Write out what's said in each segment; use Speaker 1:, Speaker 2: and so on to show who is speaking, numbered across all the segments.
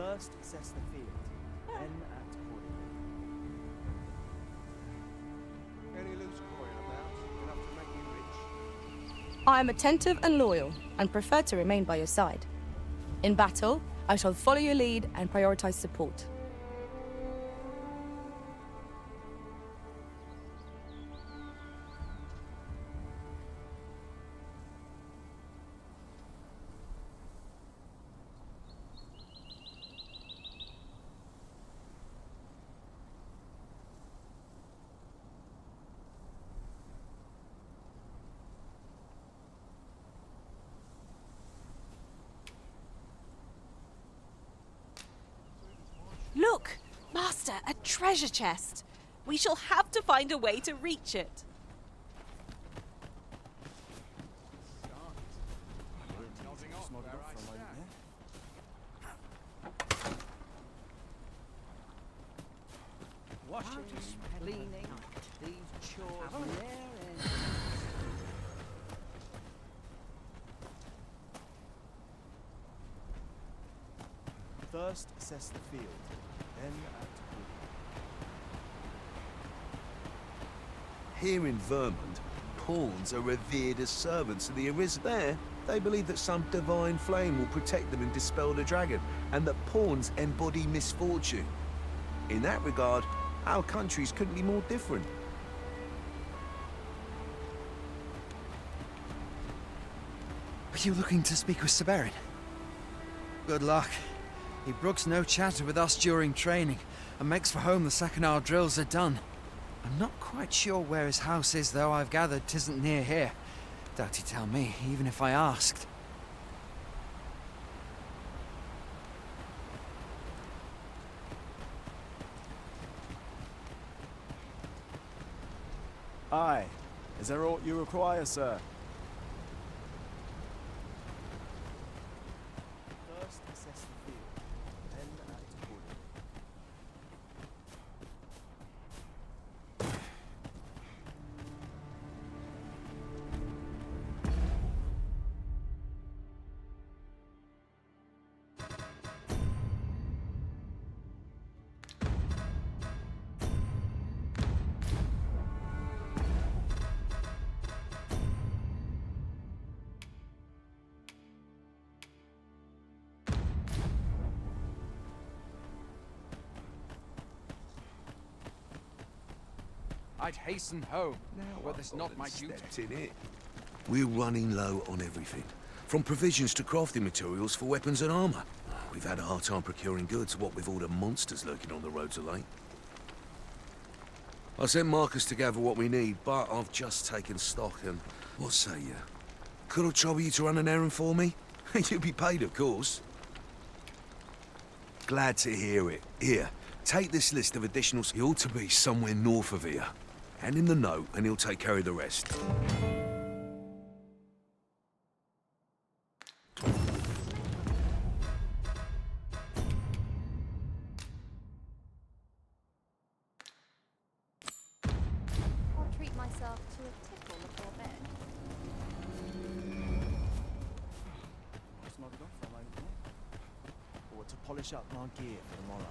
Speaker 1: First assess the field, then act accordingly.
Speaker 2: Any loose coin about, enough to make you rich?
Speaker 3: I am attentive and loyal, and prefer to remain by your side. In battle, I shall follow your lead and prioritize support.
Speaker 4: Look! Master, a treasure chest! We shall have to find a way to reach it.
Speaker 1: Washing, cleaning, these chores there and... First assess the field, then act accordingly.
Speaker 5: Here in Vermont, pawns are revered as servants of the Ariz. There, they believe that some divine flame will protect them and dispel the dragon, and that pawns embody misfortune. In that regard, our countries couldn't be more different.
Speaker 6: Are you looking to speak with Severin? Good luck. He brooks no chatter with us during training, and makes for home the second our drills are done. I'm not quite sure where his house is, though I've gathered 'tisn't near here. Doubt he'd tell me, even if I asked.
Speaker 1: Aye. Is there aught you require, sir? First assess the field, then act accordingly.
Speaker 7: I'd hasten home, but it's not my duty.
Speaker 5: Stepped in it. We're running low on everything, from provisions to crafting materials for weapons and armor. We've had a hard time procuring goods, what with all the monsters lurking on the roads of late. I sent Marcus to gather what we need, but I've just taken stock and... What say you? Could I trouble you to run an errand for me? You'll be paid, of course. Glad to hear it. Here, take this list of additionals. He ought to be somewhere north of here. Hand him the note, and he'll take care of the rest.
Speaker 8: I'll treat myself to a tickle before bed.
Speaker 1: Just nodded off for a moment there. Or to polish up my gear for tomorrow.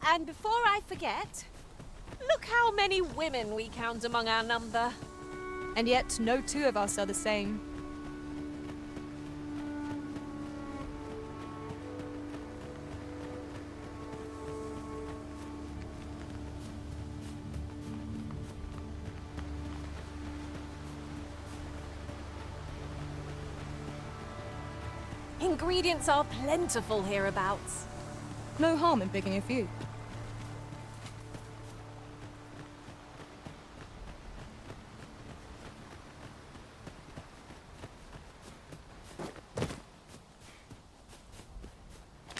Speaker 4: And before I forget, look how many women we count among our number.
Speaker 3: And yet, no two of us are the same.
Speaker 4: Ingredients are plentiful hereabouts.
Speaker 3: No harm in picking a few.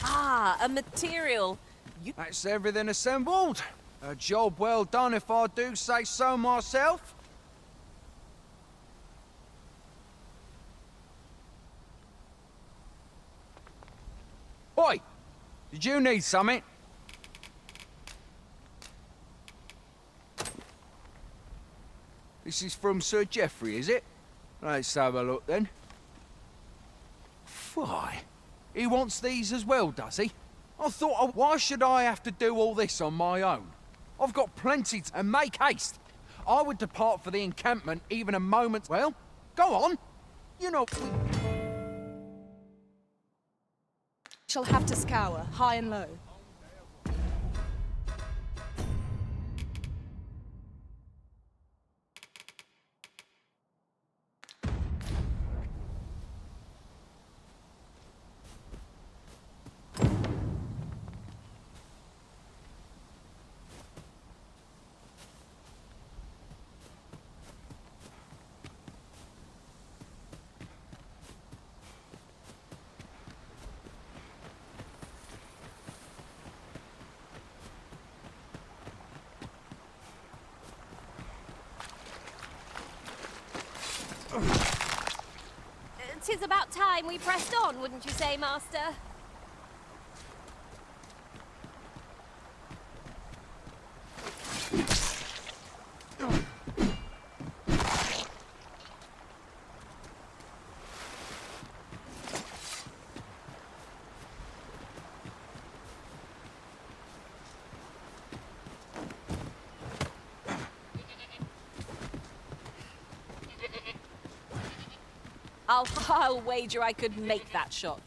Speaker 4: Ah, a material.
Speaker 7: That's everything assembled. A job well done if I do say so myself. Oi! Did you need something? This is from Sir Geoffrey, is it? Let's have a look then. Why? He wants these as well, does he? I thought, why should I have to do all this on my own? I've got plenty to... And make haste. I would depart for the encampment even a moment... Well, go on. You know...
Speaker 3: Shall have to scour, high and low.
Speaker 4: Tis about time we pressed on, wouldn't you say, Master? I'll wager I could make that shot.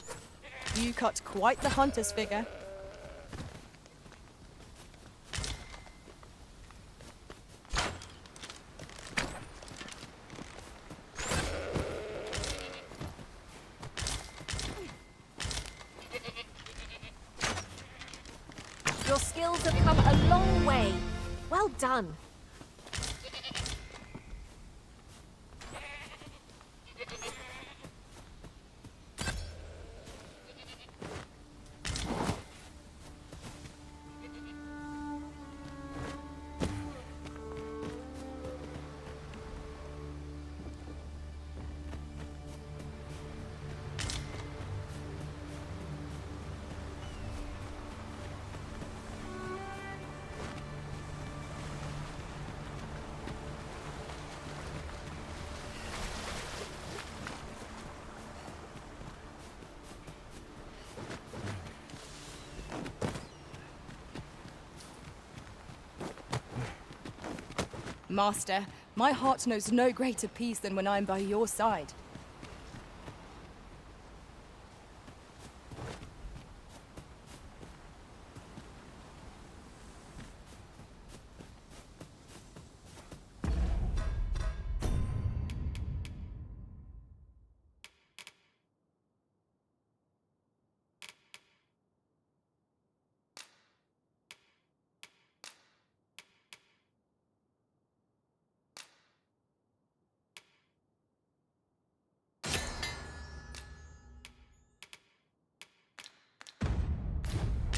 Speaker 3: You cut quite the hunter's figure.
Speaker 4: Your skills have come a long way. Well done.
Speaker 3: Master, my heart knows no greater peace than when I am by your side.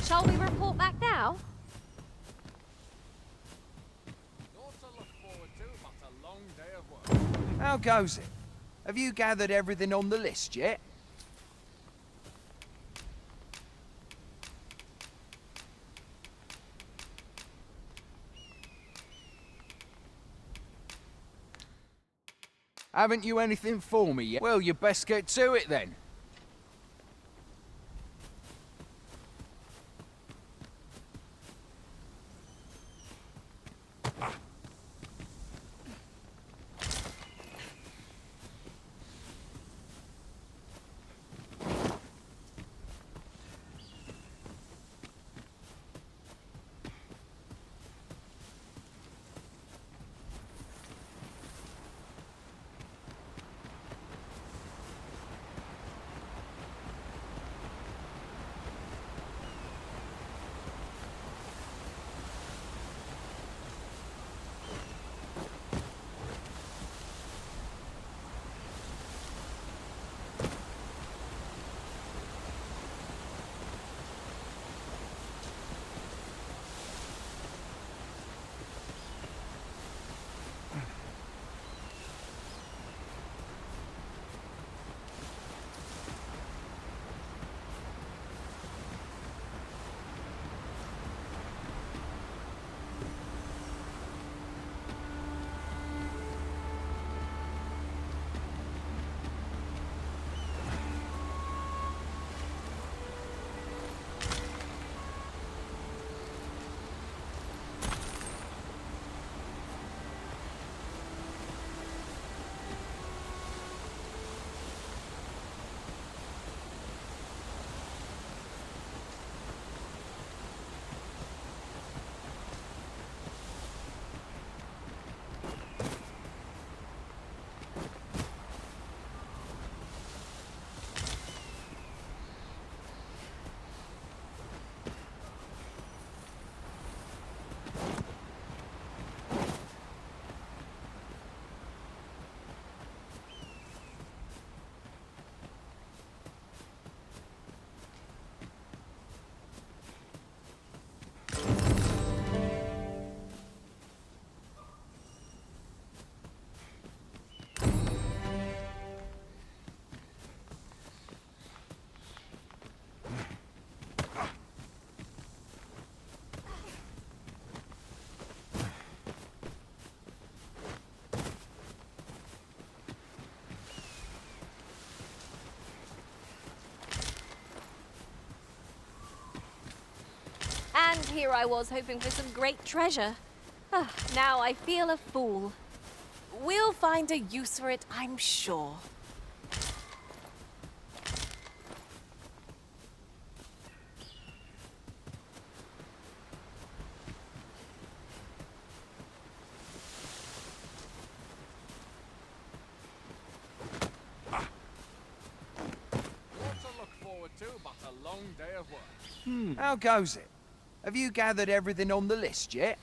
Speaker 4: Shall we report back now?
Speaker 7: How goes it? Have you gathered everything on the list yet? Haven't you anything for me yet? Well, you best get to it then.
Speaker 4: here I was hoping for some great treasure. Ah, now I feel a fool. We'll find a use for it, I'm sure.
Speaker 7: What to look forward to but a long day of work. How goes it? Have you gathered everything on the list yet?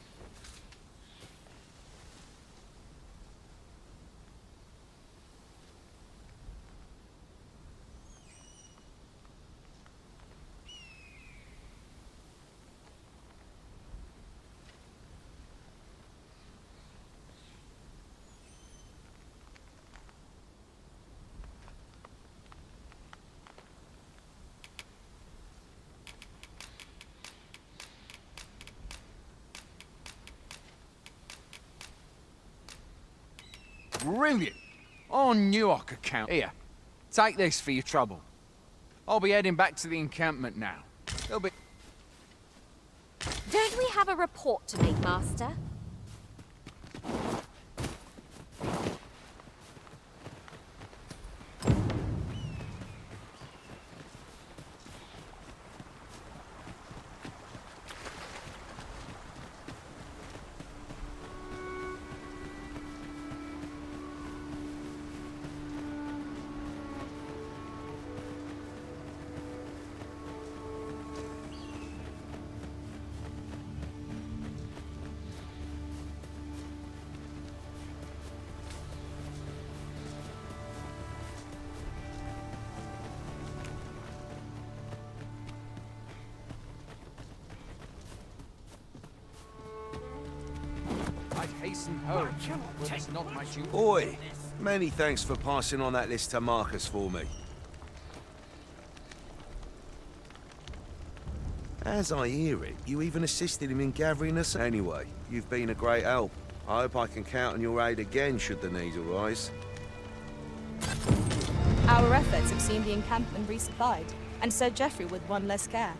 Speaker 7: Brilliant! I knew I could count. Here, take this for your trouble. I'll be heading back to the encampment now. There'll be...
Speaker 4: Don't we have a report to make, Master?
Speaker 7: I'd hasten home, but it's not my duty.
Speaker 5: Oi, many thanks for passing on that list to Marcus for me. As I hear it, you even assisted him in gathering us anyway. You've been a great help. I hope I can count on your aid again should the need arise.
Speaker 3: Our efforts have seen the encampment resupplied, and Sir Geoffrey with one less care.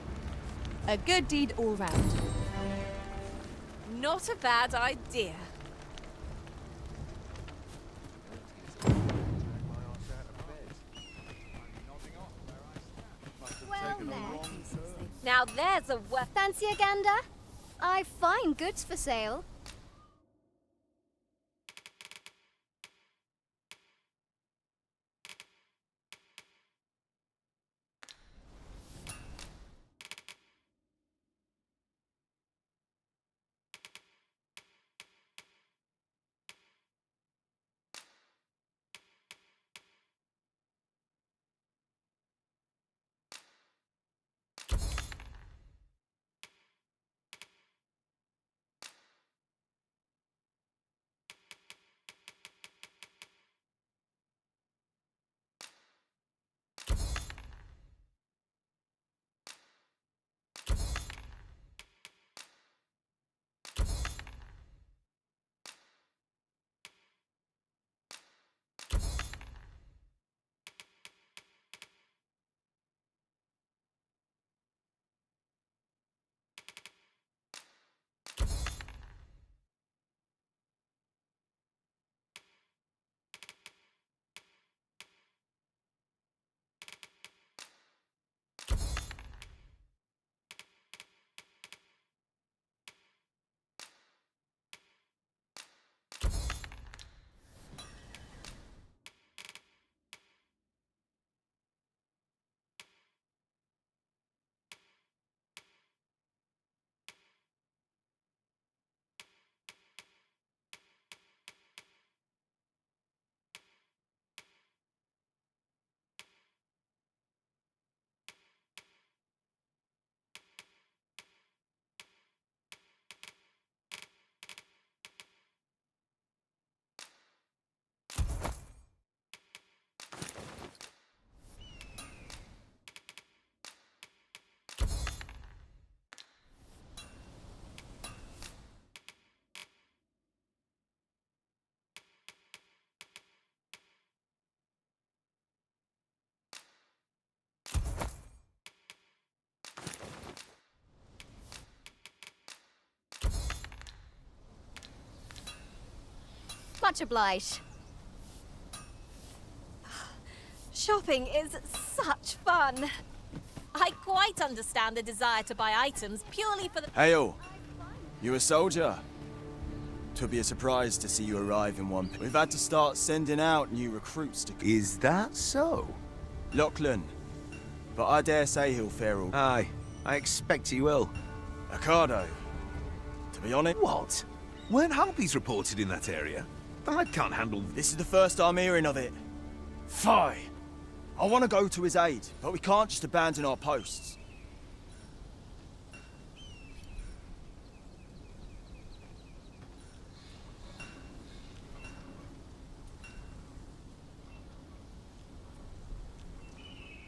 Speaker 3: A good deed all round.
Speaker 4: Not a bad idea.
Speaker 8: Well met.
Speaker 4: Now there's a
Speaker 8: Fancy a gander? I've fine goods for sale. Much obliged.
Speaker 4: Shopping is such fun. I quite understand the desire to buy items purely for the...
Speaker 1: Hail! You a soldier? 'Twould be a surprise to see you arrive in one. We've had to start sending out new recruits to...
Speaker 5: Is that so?
Speaker 1: Lachlan. But I dare say he'll fare all...
Speaker 5: Aye, I expect he will.
Speaker 1: Ocado. To be honest...
Speaker 5: What? Weren't harpies reported in that area? I can't handle...
Speaker 1: This is the first I'm hearing of it. Fie! I want to go to his aid, but we can't just abandon our posts.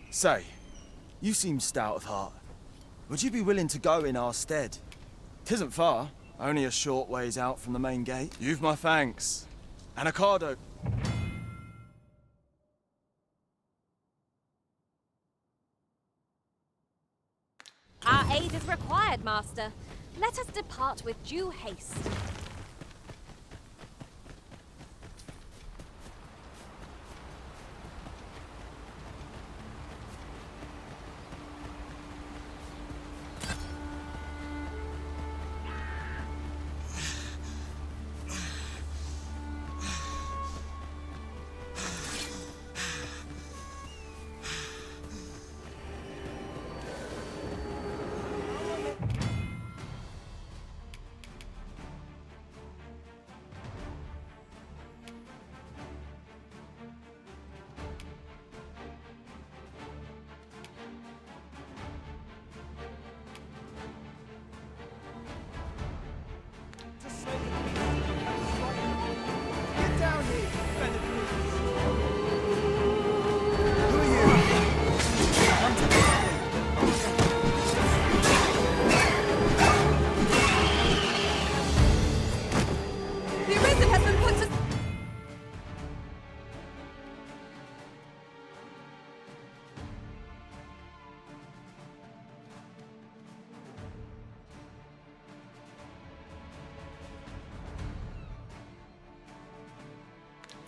Speaker 1: Say, you seem stout of heart. Would you be willing to go in our stead? 'Tisn't far, only a short ways out from the main gate. You've my thanks. And Ocado.
Speaker 4: Our aid is required, Master. Let us depart with due haste.
Speaker 2: Get down here, fellow creatures.
Speaker 1: Who are you? Come to me.
Speaker 3: The Arisen has been put to...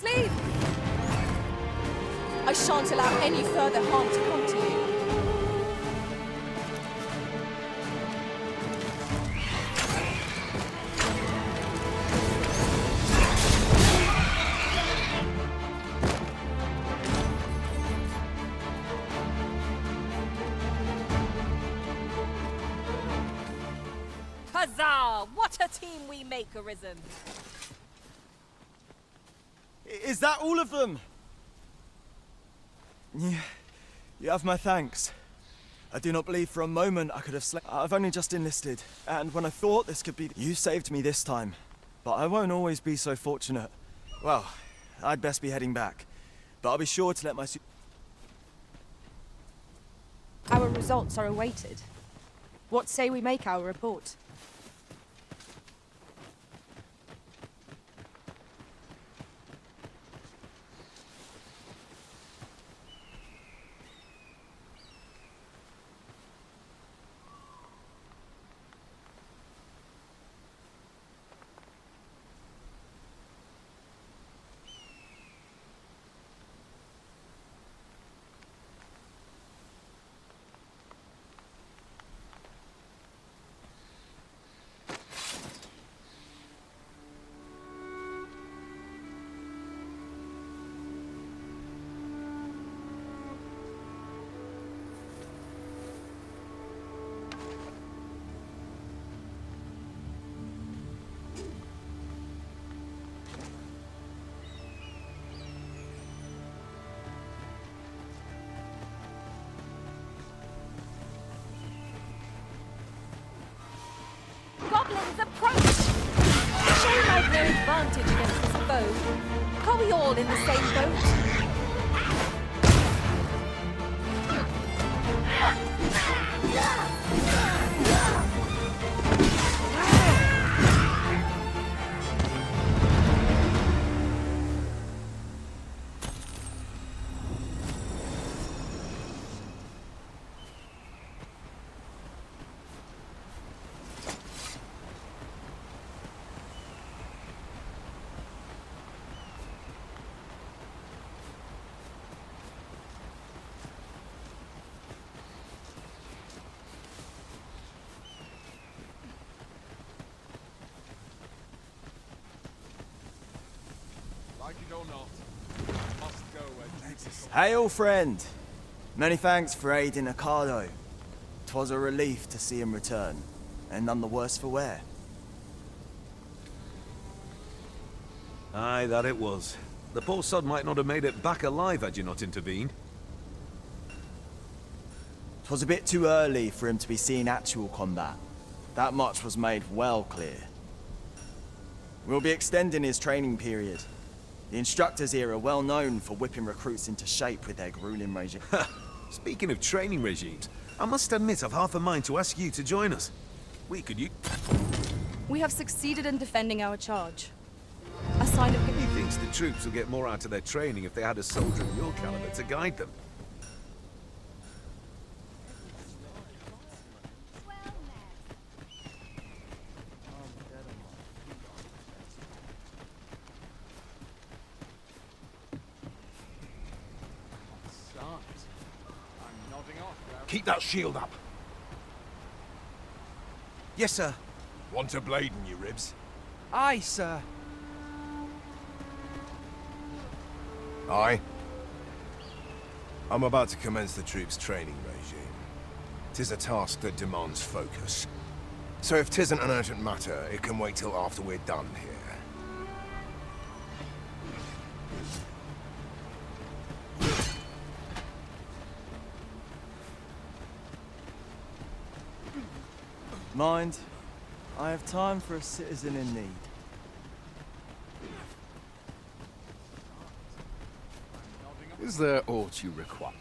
Speaker 3: Leave! I shan't allow any further harm to come to you.
Speaker 4: Huzzah! What a team we make, Arisen.
Speaker 1: Is that all of them? Yeah, you have my thanks. I do not believe for a moment I could have I've only just enlisted, and when I thought this could be... You saved me this time, but I won't always be so fortunate. Well, I'd best be heading back, but I'll be sure to let my...
Speaker 3: Our results are awaited. What say we make our report?
Speaker 4: Goblins approach! Show my no advantage against this foe. Are we all in the same boat?
Speaker 7: or not, I must go where
Speaker 1: Hail, friend! Many thanks for aiding Ocado. 'Twas a relief to see him return, and none the worse for wear.
Speaker 5: Aye, that it was. The poor sod might not have made it back alive had you not intervened.
Speaker 1: 'Twas a bit too early for him to be seeing actual combat. That much was made well clear. We'll be extending his training period. The instructors here are well known for whipping recruits into shape with their grueling regime.
Speaker 5: Speaking of training regimes, I must admit I've half a mind to ask you to join us. We could use...
Speaker 3: We have succeeded in defending our charge. A sign of...
Speaker 5: He thinks the troops will get more out of their training if they had a soldier of your caliber to guide them.
Speaker 7: I'm nodding off.
Speaker 2: Keep that shield up.
Speaker 1: Yes, sir.
Speaker 2: Want a blade in your ribs?
Speaker 6: Aye, sir.
Speaker 2: Aye. I'm about to commence the troops' training regime. 'Tis a task that demands focus. So if 'tisn't an urgent matter, it can wait till after we're done here.
Speaker 1: Mind, I have time for a citizen in need.
Speaker 9: Is there aught you require?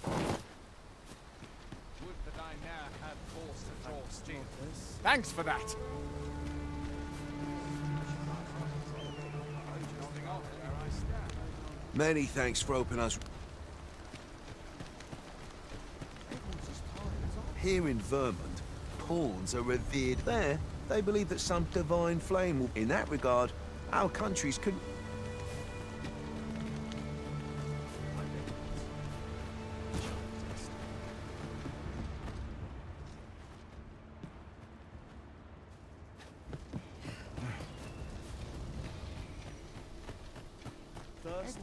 Speaker 7: Would that I now had force to draw steel. Thanks for that. Nodding off where I stand.
Speaker 5: Many thanks for opening us... Here in Vermont, pawns are revered. There, they believe that some divine flame will... In that regard, our countries could...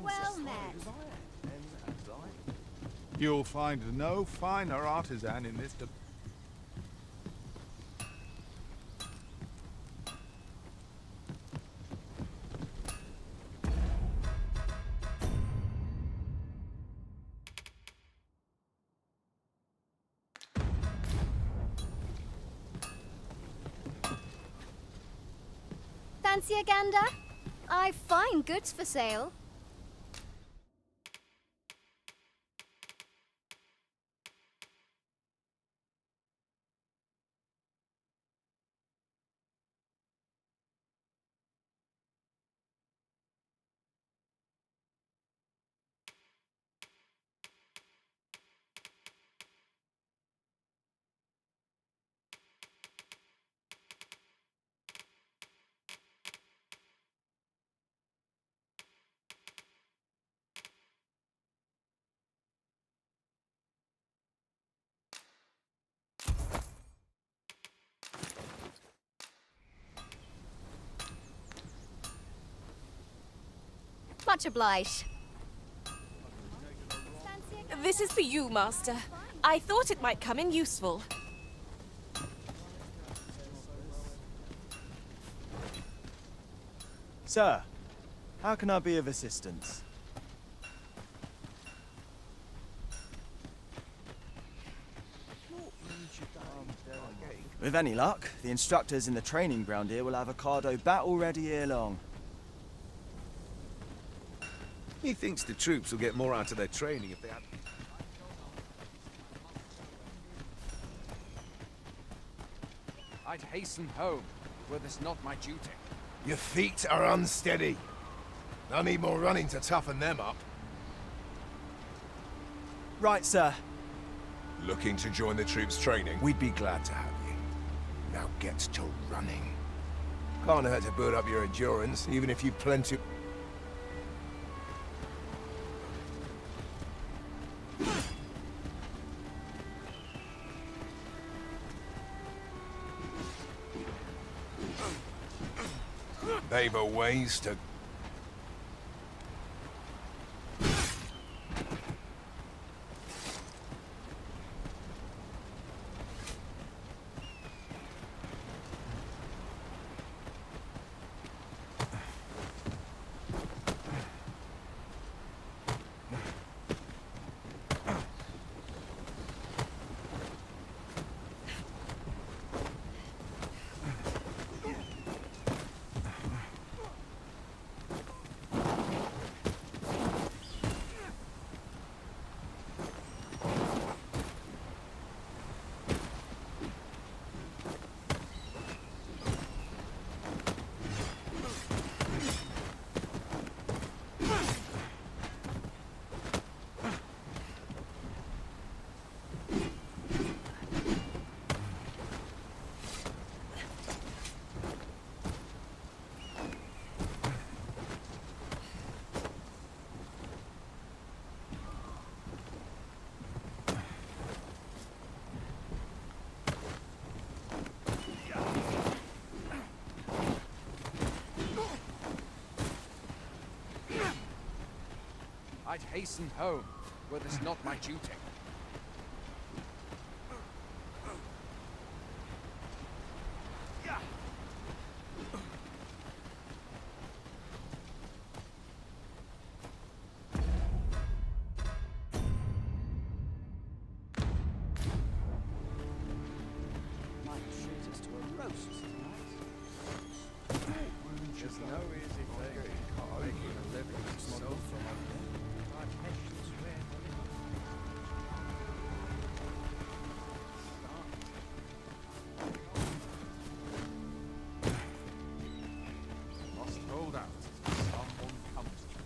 Speaker 8: Well met.
Speaker 10: You'll find no finer artisan in this...
Speaker 8: Fancy a gander? I've fine goods for sale. Much obliged.
Speaker 4: This is for you, Master. I thought it might come in useful.
Speaker 1: Sir, how can I be of assistance? With any luck, the instructors in the training ground here will have Ocado battle ready ere long.
Speaker 5: He thinks the troops will get more out of their training if they had...
Speaker 7: I'd hasten home, were this not my duty.
Speaker 2: Your feet are unsteady. I need more running to toughen them up.
Speaker 1: Right, sir.
Speaker 2: Looking to join the troops' training? We'd be glad to have you. Now get to running. Can't hurt to build up your endurance, even if you've plenty... They've a ways to...
Speaker 7: I'd hasten home, were this not my duty.
Speaker 6: Might treat us to a roast tonight.
Speaker 10: Just no easy thing. Making a living so from our passions
Speaker 7: Must hold out till someone comes to me.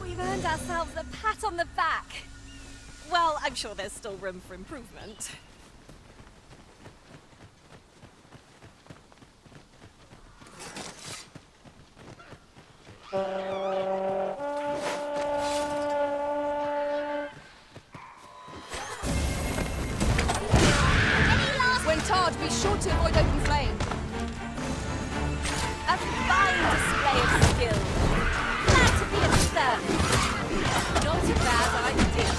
Speaker 4: We've earned ourselves a pat on the back. Well, I'm sure there's still room for improvement.
Speaker 3: When tarred, be sure to avoid open flame.
Speaker 4: A fine display of skill. Glad to be of service. Not a bad idea.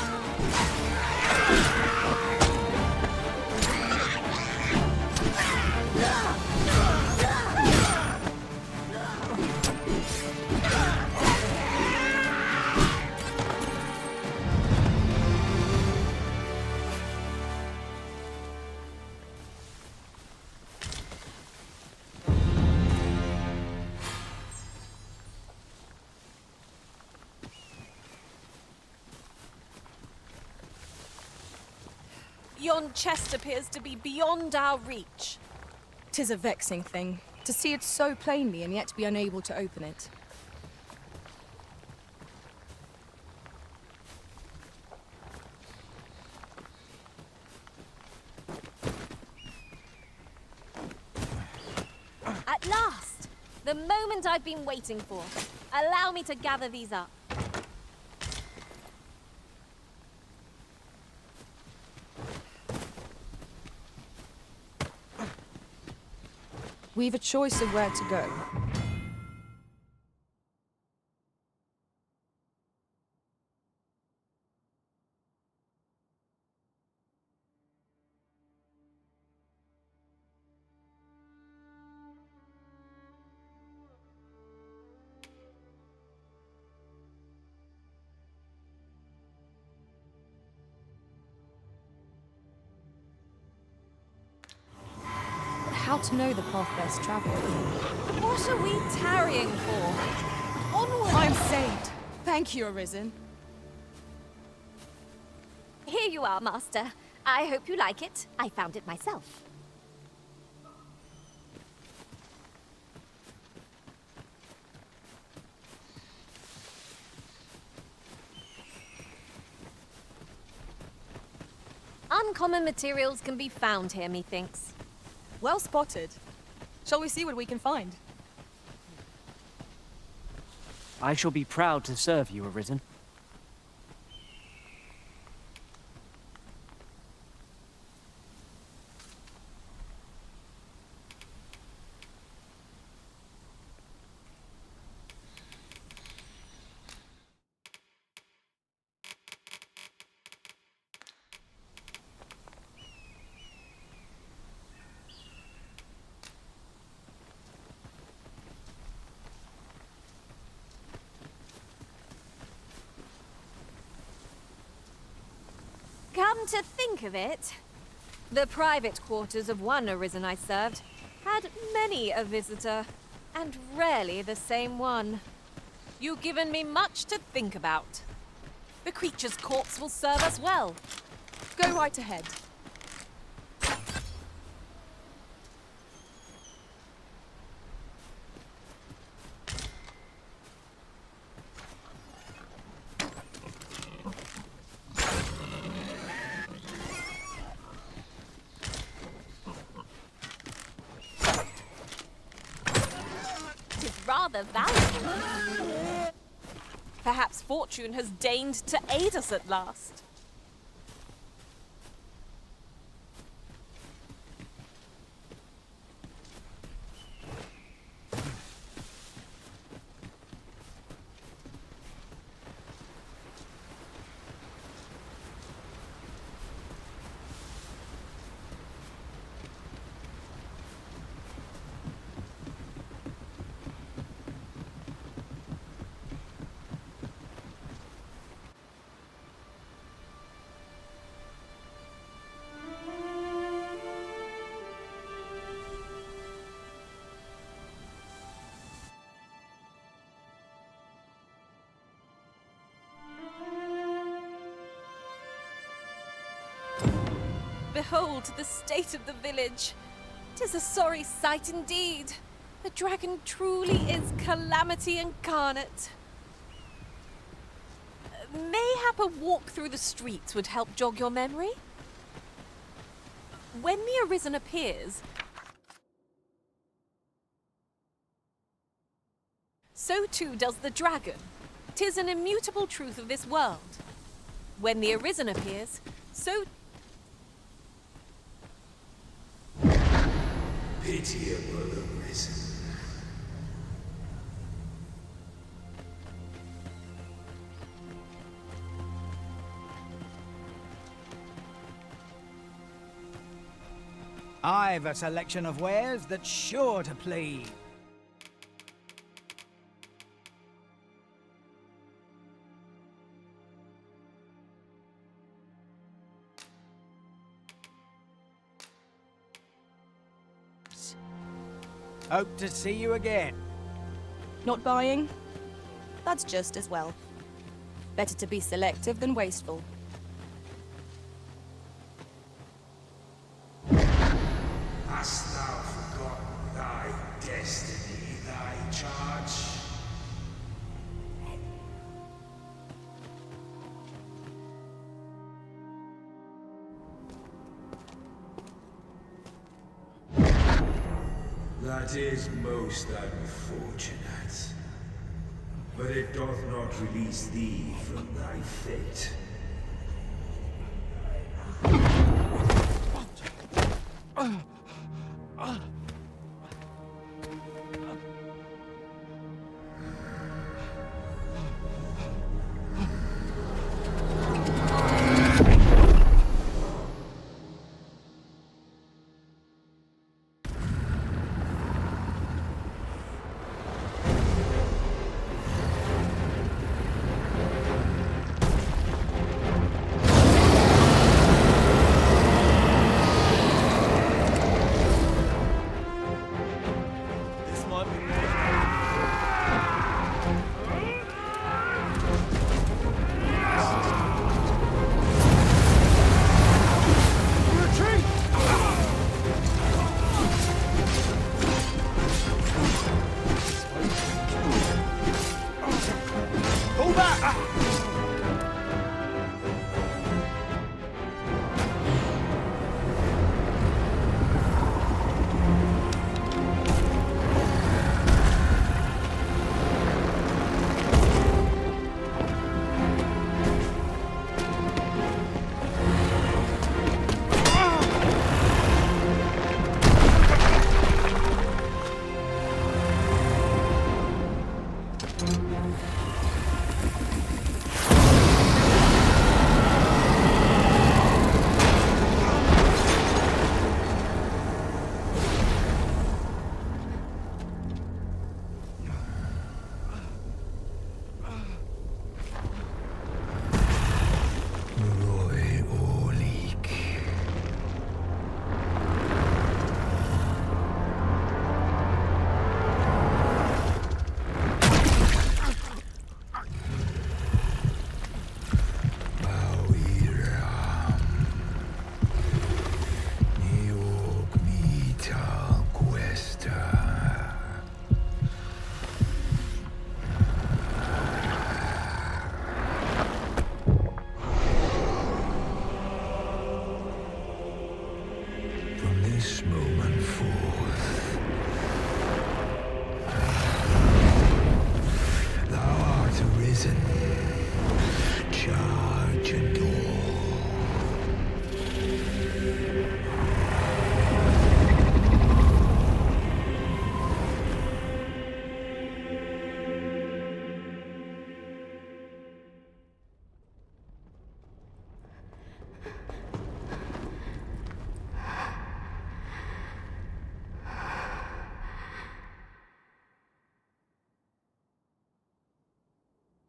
Speaker 4: Yon chest appears to be beyond our reach.
Speaker 3: 'Tis a vexing thing, to see it so plainly and yet be unable to open it.
Speaker 4: At last! The moment I've been waiting for. Allow me to gather these up.
Speaker 3: We've a choice of where to go. how to know the path best traveled.
Speaker 4: What are we tarrying for? Onward!
Speaker 3: I'm saved. Thank you, Arisen.
Speaker 8: Here you are, Master. I hope you like it. I found it myself. Uncommon materials can be found here, methinks.
Speaker 3: Well spotted. Shall we see what we can find?
Speaker 11: I shall be proud to serve you, Arisen.
Speaker 8: Come to think of it, the private quarters of one Arisen I served had many a visitor, and rarely the same one.
Speaker 4: You've given me much to think about. The creature's corpse will serve us well.
Speaker 3: Go right ahead.
Speaker 4: Rather valuable. Perhaps fortune has deigned to aid us at last. Behold the state of the village. 'Tis a sorry sight indeed. The dragon truly is calamity incarnate. Mayhap a walk through the streets would help jog your memory? When the Arisen appears, so too does the dragon. 'Tis an immutable truth of this world. When the Arisen appears, so
Speaker 12: pitiable Arisen.
Speaker 13: I've a selection of wares that's sure to please. Hope to see you again.
Speaker 3: Not buying? That's just as well. Better to be selective than wasteful.
Speaker 12: Hast thou forgotten thy destiny, thy charge? That is most unfortunate. But it doth not release thee from thy fate. this moment forth. Thou art arisen. Charge and all.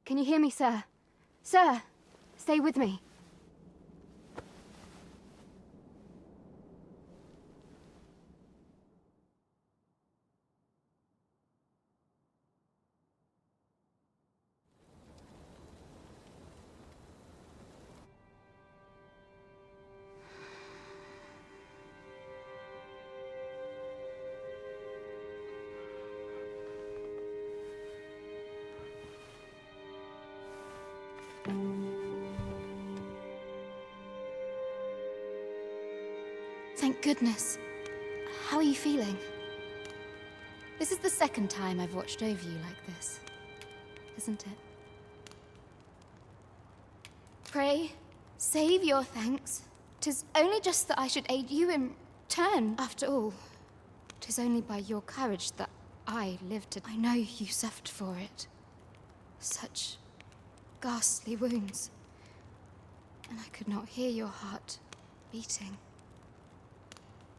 Speaker 14: Can you hear me, sir? Sir, stay with me. Thank goodness. How are you feeling? This is the second time I've watched over you like this, isn't it? Pray, save your thanks. 'Tis only just that I should aid you in turn. After all, 'tis only by your courage that I lived to... I know you suffered for it. Such ghastly wounds. And I could not hear your heart beating.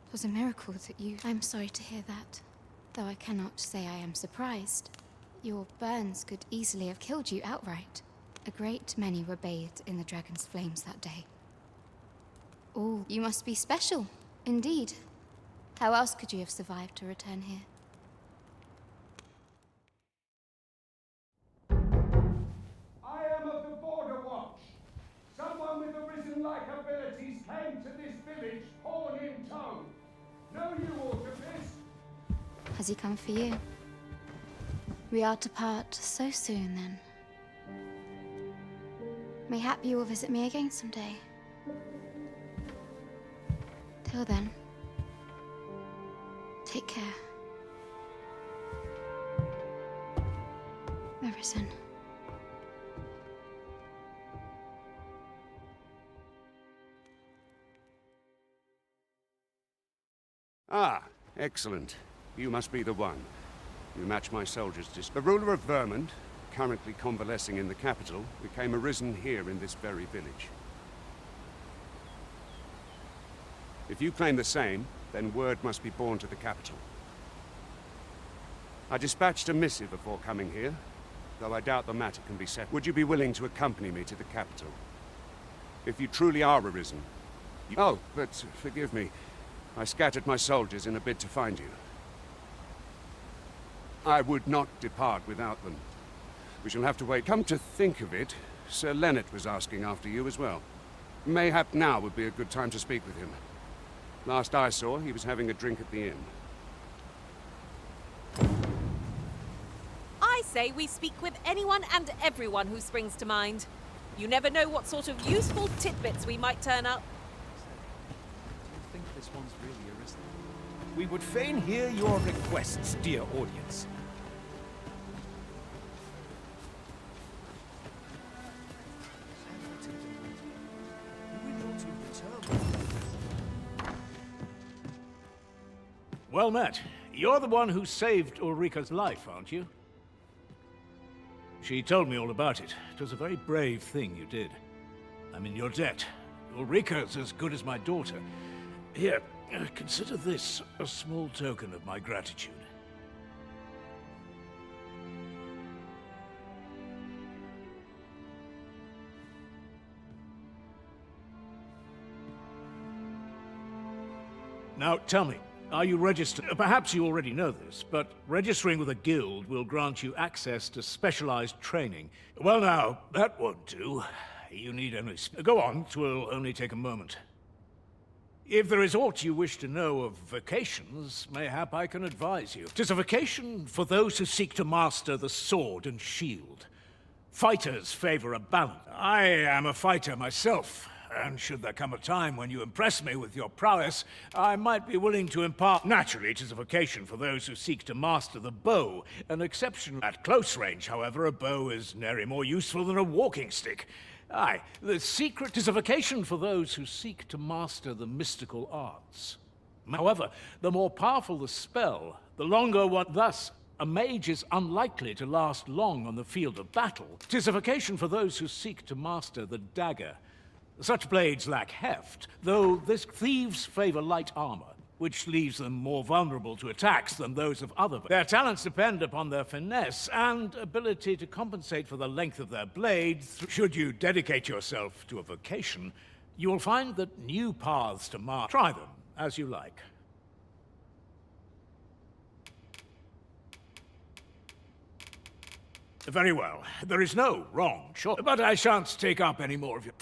Speaker 14: It was a miracle that you... I'm sorry to hear that, though I cannot say I am surprised. Your burns could easily have killed you outright. A great many were bathed in the dragon's flames that day. Oh, you must be special, indeed. How else could you have survived to return here?
Speaker 15: I am of the Border Watch. Someone with arisen-like abilities came to this village, horn in tow. Know you aught of this?
Speaker 14: Has he come for you? We are to part so soon, then. Mayhap you will visit me again someday. Till then, take care. Arisen.
Speaker 16: Ah, excellent. You must be the one. You match my soldiers' The ruler of Vermont, currently convalescing in the capital, became arisen here in this very village. If you claim the same, then word must be borne to the capital. I dispatched a missive before coming here, though I doubt the matter can be settled. Would you be willing to accompany me to the capital? If you truly are arisen, Oh, but forgive me. I scattered my soldiers in a bid to find you. I would not depart without them. We shall have to wait. Come to think of it, Sir Leonard was asking after you as well. Mayhap now would be a good time to speak with him. Last I saw, he was having a drink at the inn.
Speaker 4: I say we speak with anyone and everyone who springs to mind. You never know what sort of useful tidbits we might turn up.
Speaker 10: Do you think this one's really arisen? We would fain hear your requests, dear audience. Well met. You're the one who saved Ulrika's life, aren't you? She told me all about it. It was a very brave thing you did. I'm in your debt. Ulrika's as good as my daughter. Here, consider this a small token of my gratitude. Now, tell me, are you registered? Perhaps you already know this, but registering with a guild will grant you access to specialized training. Well now, that won't do. You need only... Go on, 'twill only take a moment. If there is aught you wish to know of vacations, mayhap I can advise you. 'Tis a vacation for those who seek to master the sword and shield. Fighters favor a balance. I am a fighter myself, And should there come a time when you impress me with your prowess, I might be willing to impart. Naturally, it is a vocation for those who seek to master the bow, an exception. At close range, however, a bow is nary more useful than a walking stick. Aye, the secret is a vocation for those who seek to master the mystical arts. However, the more powerful the spell, the longer one. Thus, a mage is unlikely to last long on the field of battle. 'Tis a vocation for those who seek to master the dagger. Such blades lack heft, though thieves favor light armor, which leaves them more vulnerable to attacks than those of other. Their talents depend upon their finesse and ability to compensate for the length of their blades. Should you dedicate yourself to a vocation, you will find that new paths to try them as you like. Very well. There is no wrong choice, but I shan't take up any more of your...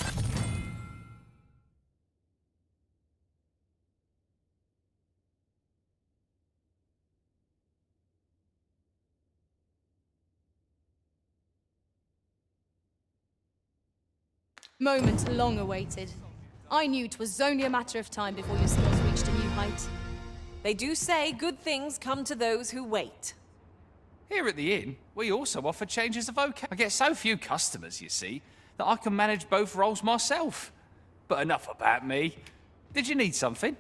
Speaker 3: Moment long awaited. I knew 'twas only a matter of time before your skills reached a new height.
Speaker 4: They do say good things come to those who wait.
Speaker 17: Here at the inn, we also offer changes of vocation. I get so few customers, you see, that I can manage both roles myself. But enough about me. Did you need something?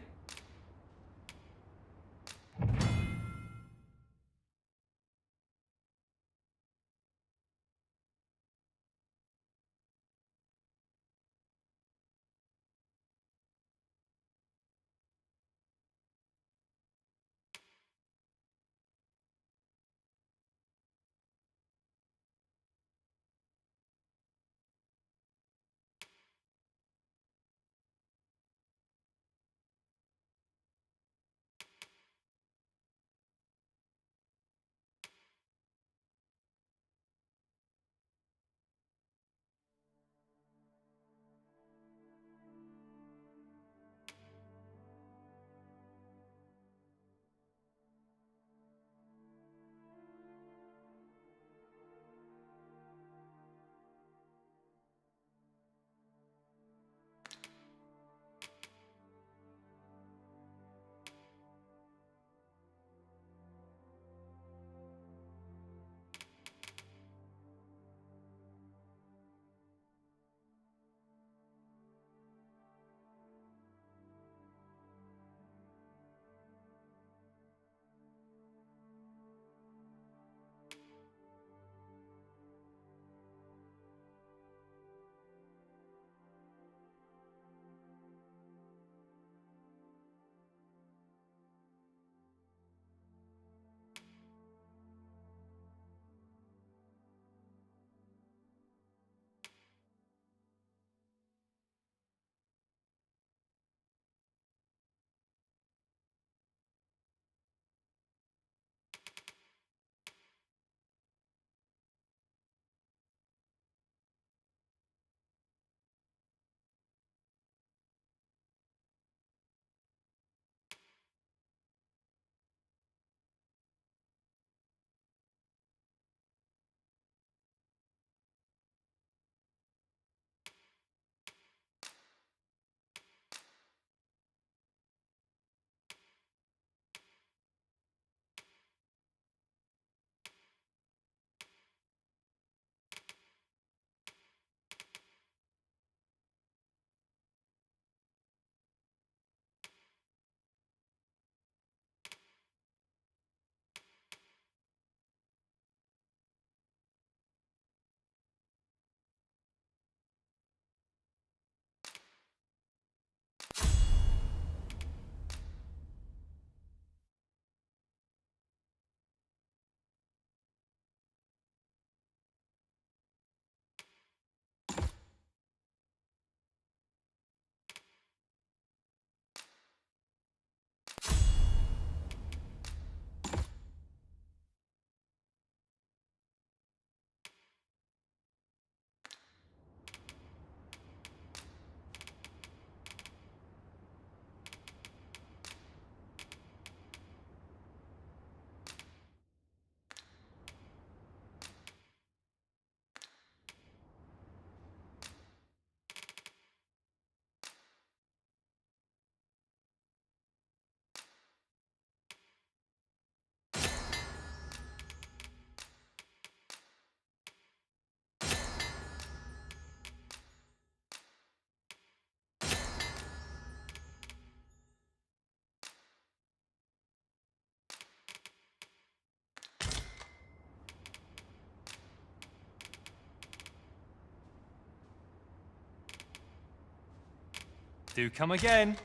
Speaker 18: Do come again.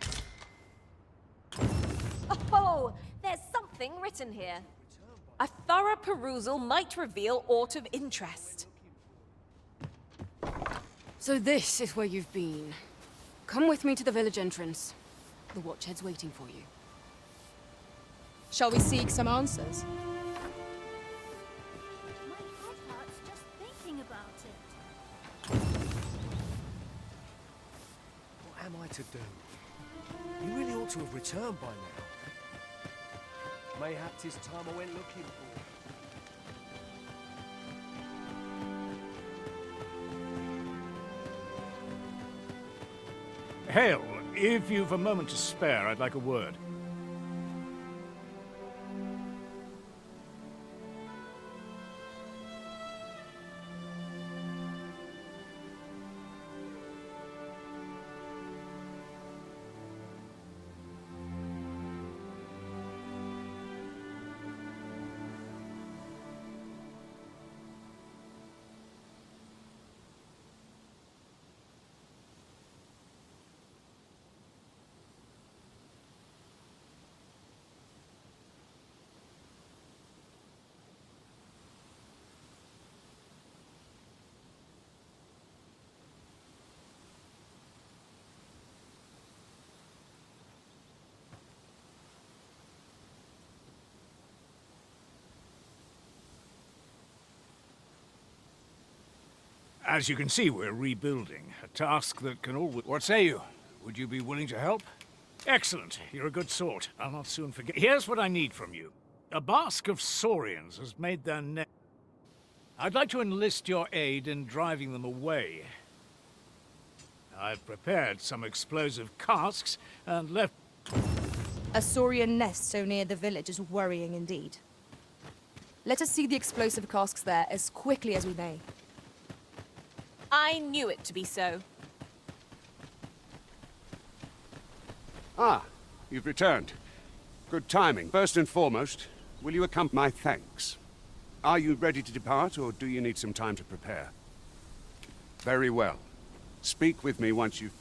Speaker 8: Oh, there's something written here. A thorough perusal might reveal aught of interest.
Speaker 19: So this is where you've been. Come with me to the village entrance. The Watchhead's waiting for you.
Speaker 3: Shall we seek some answers?
Speaker 20: My heart hurts just thinking about it.
Speaker 5: What am I to do? You really ought to have returned by now. Mayhap 'tis time I went looking for.
Speaker 10: Hale, if you've a moment to spare, I'd like a word. As you can see, we're rebuilding. A task that can always... What say you? Would you be willing to help? Excellent. You're a good sort. I'll not soon forget. Here's what I need from you. A basque of saurians has made their nest. I'd like to enlist your aid in driving them away. I've prepared some explosive casks and left...
Speaker 3: A saurian nest so near the village is worrying indeed. Let us see the explosive casks there as quickly as we may.
Speaker 8: I knew it to be so.
Speaker 16: Ah, you've returned. Good timing. First and foremost, will you accompany my thanks? Are you ready to depart, or do you need some time to prepare? Very well. Speak with me once you've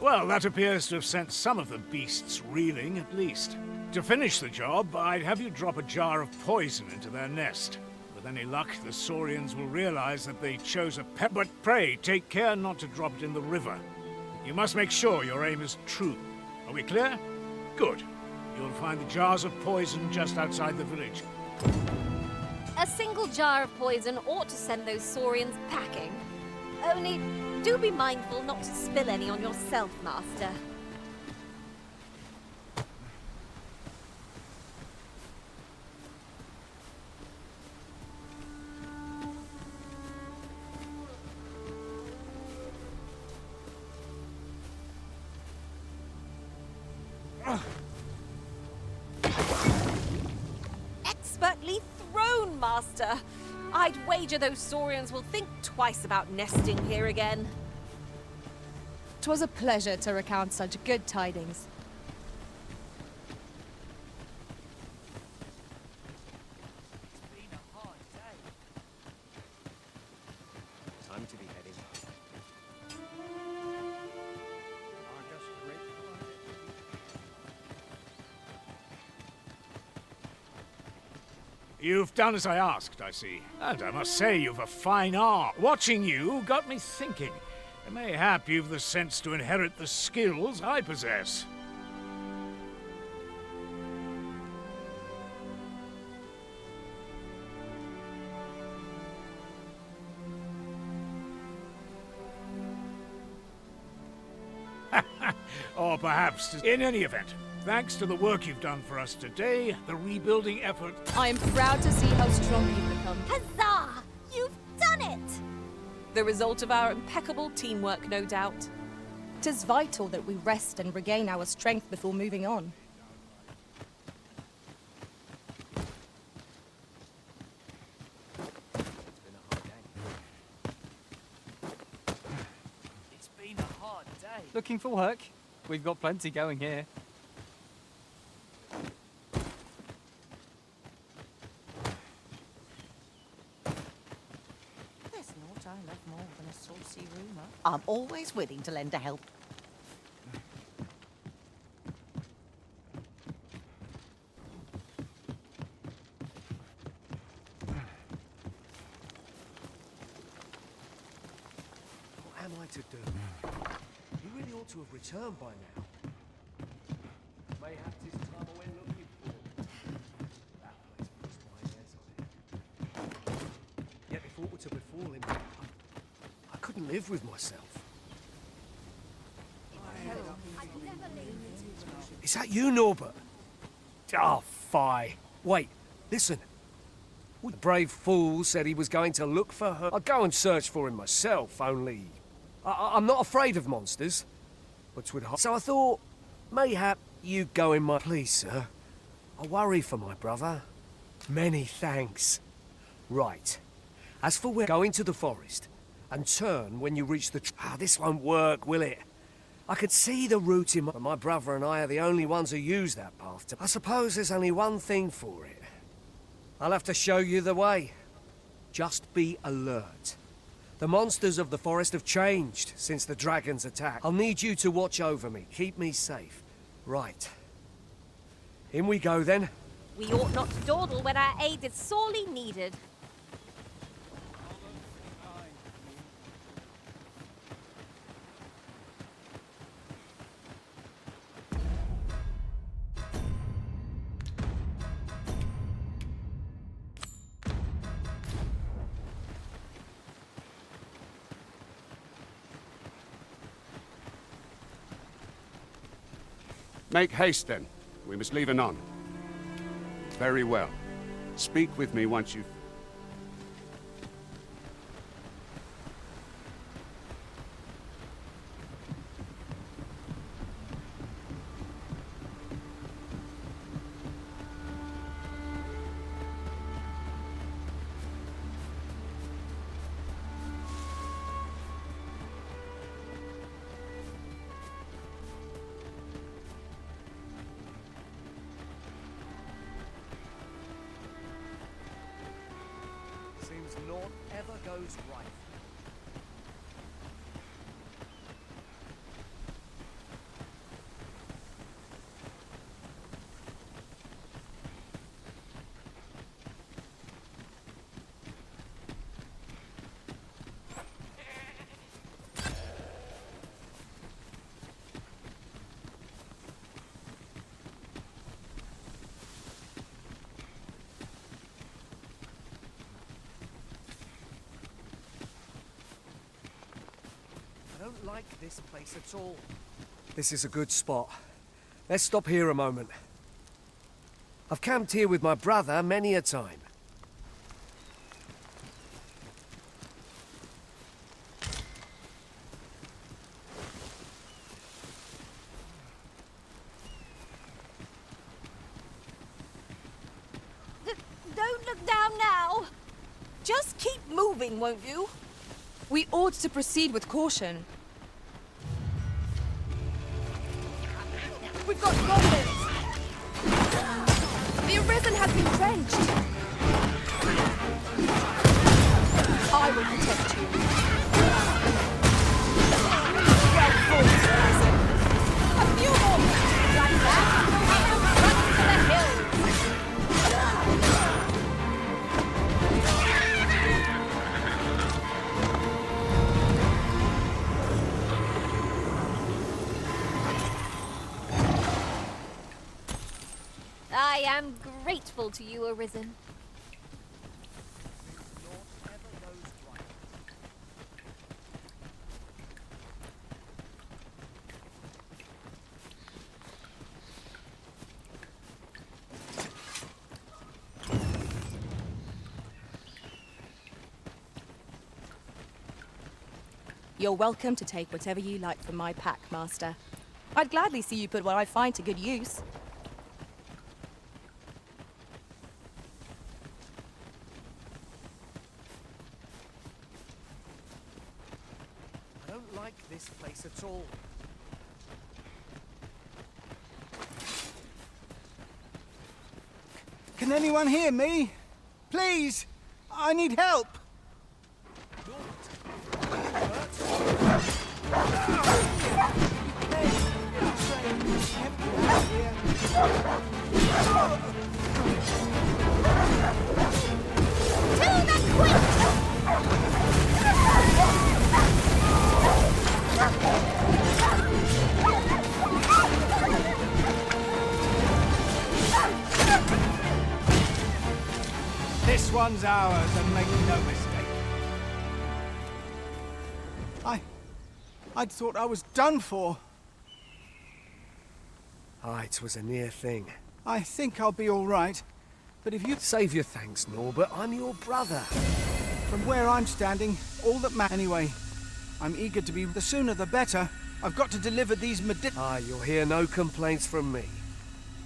Speaker 10: Well, that appears to have sent some of the beasts reeling, at least. To finish the job, I'd have you drop a jar of poison into their nest. With any luck, the saurians will realize that they chose a pet. But pray, take care not to drop it in the river. You must make sure your aim is true. Are we clear? Good. You'll find the jars of poison just outside the village.
Speaker 8: A single jar of poison ought to send those saurians packing. Only, do be mindful not to spill any on yourself, Master. Expertly thrown, Master. I'd wager those saurians will think twice about nesting here again.
Speaker 3: 'Twas a pleasure to recount such good tidings.
Speaker 5: Time to be heading.
Speaker 10: You've done as I asked, I see. And I must say you've a fine arm. Watching you got me thinking. Mayhap you've the sense to inherit the skills I possess. Or perhaps... In any event, thanks to the work you've done for us today, the rebuilding effort...
Speaker 3: I am proud to see how strong you've become.
Speaker 4: Huzzah! You've done it!
Speaker 3: The result of our impeccable teamwork, no doubt. 'Tis vital that we rest and regain our strength before moving on.
Speaker 11: It's been a hard day.
Speaker 17: Looking for work? We've got plenty going here.
Speaker 18: There's naught I love more than a saucy rumour. I'm always willing to lend a help.
Speaker 21: What am I to do? You really ought to have returned by now. Mayhap 'tis time I went looking for. That place puts my hairs on it. Yet if aught were to befall him, I couldn't live with myself. Is that you, Norbert? Oh, fie. Wait, listen. The brave fool said he was going to look for her. I'd go and search for him myself, only... I'm not afraid of monsters. But 'twould... So I thought, mayhap you'd go in my... Please, sir. I worry for my brother. Many thanks. Right. As for where... Go into the forest and turn when you reach the... this won't work, will it? I could see the route in my brother and I are the only ones who use that path. I suppose there's only one thing for it. I'll have to show you the way. Just be alert. The monsters of the forest have changed since the dragon's attack. I'll need you to watch over me, keep me safe. Right. In we go then.
Speaker 8: We ought not to dawdle when our aid is sorely needed.
Speaker 16: Make haste, then. We must leave anon. Very well. Speak with me once you've...
Speaker 21: Seems naught ever goes right. I don't like this place at all. This is a good spot. Let's stop here a moment. I've camped here with my brother many a time.
Speaker 8: Don't look down now. Just keep moving, won't you?
Speaker 3: We ought to proceed with caution. We've got goblins! The Arisen has been drenched! I will protect you. Well fought, Arisen. A few more minutes like that, and we'll run to the hills!
Speaker 8: I am grateful to you, Arisen.
Speaker 3: You're welcome to take whatever you like from my pack, Master. I'd gladly see you put what I find to good use.
Speaker 21: I don't like this place at all.
Speaker 13: Can anyone hear me? Please! I need help!
Speaker 7: This one's ours, and make no mistake.
Speaker 13: I'd thought I was done for.
Speaker 21: Aye, it was a near thing.
Speaker 13: I think I'll be all right. But if you...
Speaker 21: Save your thanks, Norbert. I'm your brother.
Speaker 13: From where I'm standing, all that matters... Anyway, I'm eager to be... The sooner the better. I've got to deliver these
Speaker 21: Aye, you'll hear no complaints from me.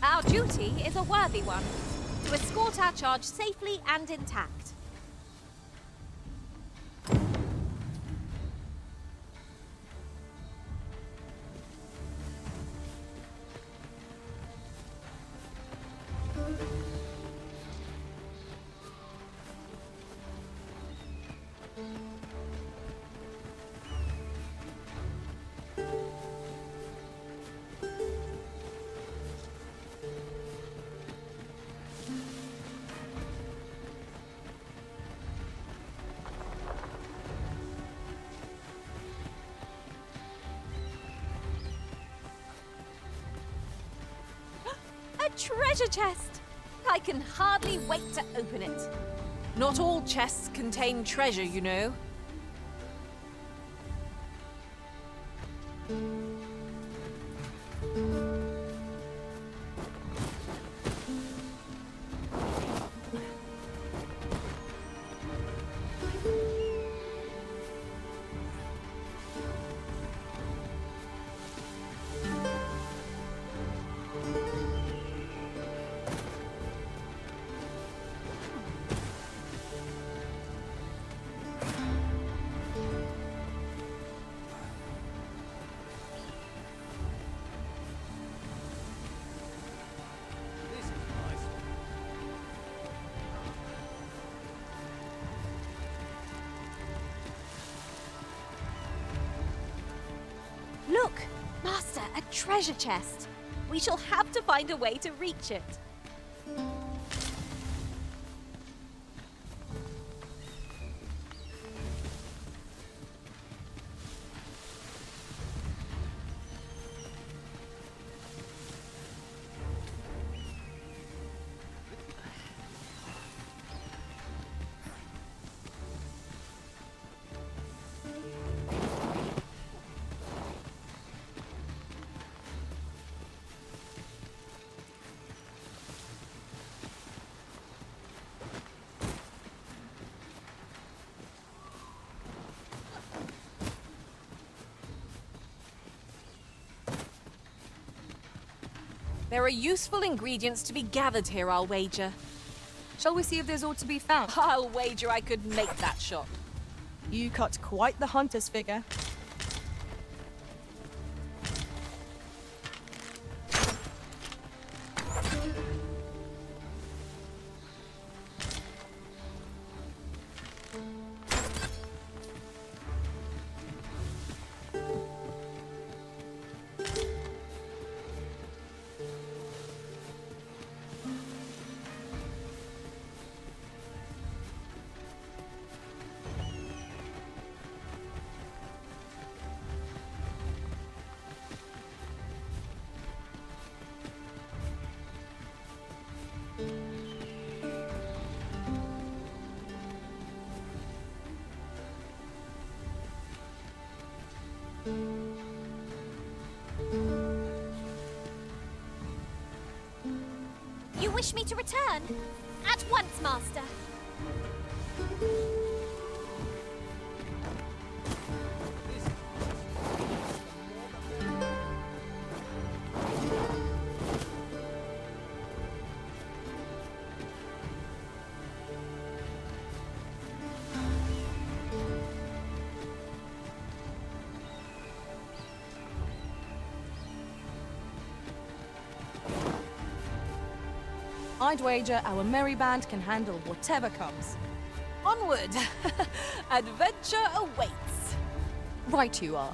Speaker 8: Our duty is a worthy one. To escort our charge safely and intact. Treasure chest! I can hardly wait to open it.
Speaker 4: Not all chests contain treasure, you know.
Speaker 8: Look! Master, a treasure chest. We shall have to find a way to reach it.
Speaker 4: There are useful ingredients to be gathered here, I'll wager.
Speaker 3: Shall we see if there's aught to be found?
Speaker 4: I'll wager I could make that shot.
Speaker 3: You cut quite the hunter's figure.
Speaker 8: You wish me to return? At once, Master.
Speaker 13: This
Speaker 3: I'd wager our merry band can handle whatever comes.
Speaker 4: Onward! Adventure awaits!
Speaker 3: Right you are.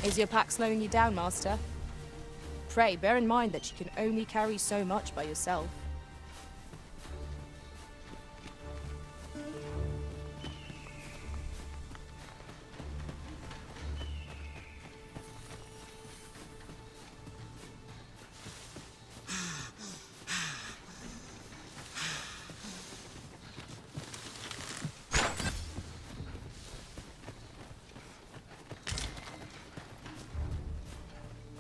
Speaker 3: Is your pack slowing you down, Master? Pray, bear in mind that you can only carry so much by yourself.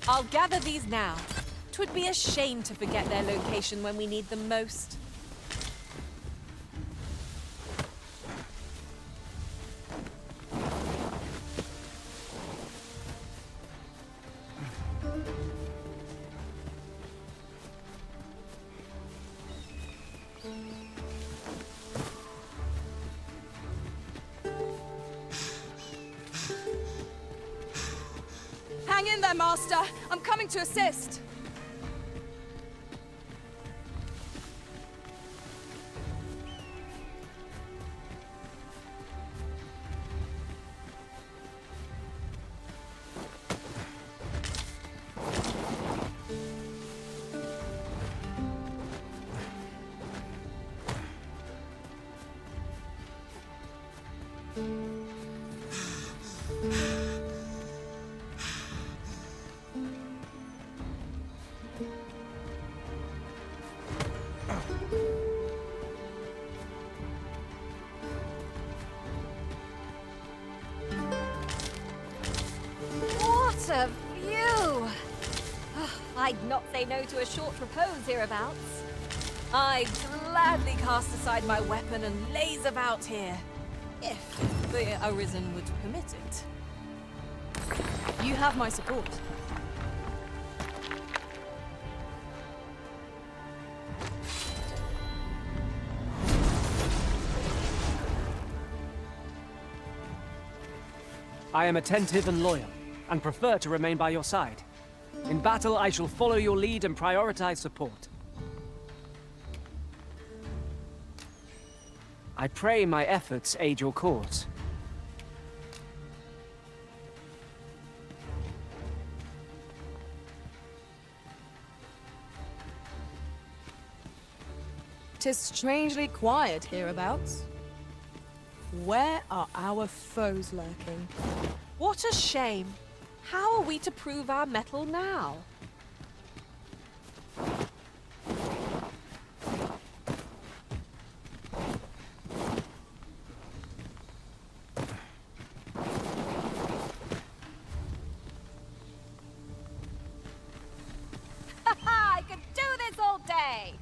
Speaker 8: I'll gather these now. 'Twould be a shame to forget their location when we need them most.
Speaker 3: Hang in there, Master! I'm coming to assist!
Speaker 8: What a view! I'd not say no to a short repose hereabouts. I'd gladly cast aside my weapon and laze about here, if the Arisen would permit it.
Speaker 3: You have my support.
Speaker 9: I am attentive and loyal, and prefer to remain by your side. In battle, I shall follow your lead and prioritize support. I pray my efforts aid your cause.
Speaker 3: "'Tis strangely quiet hereabouts. Where are our foes lurking?"
Speaker 8: What a shame! How are we to prove our mettle now? I could do this all day!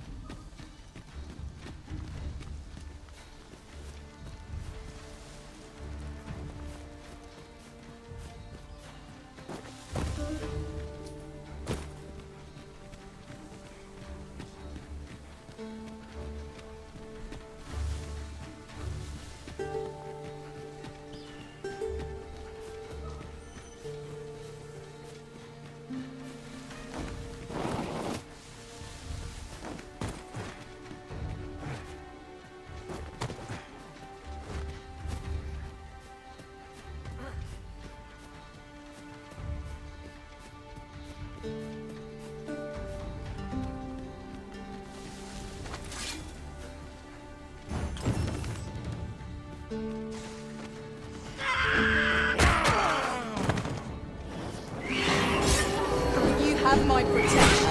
Speaker 3: You have my protection.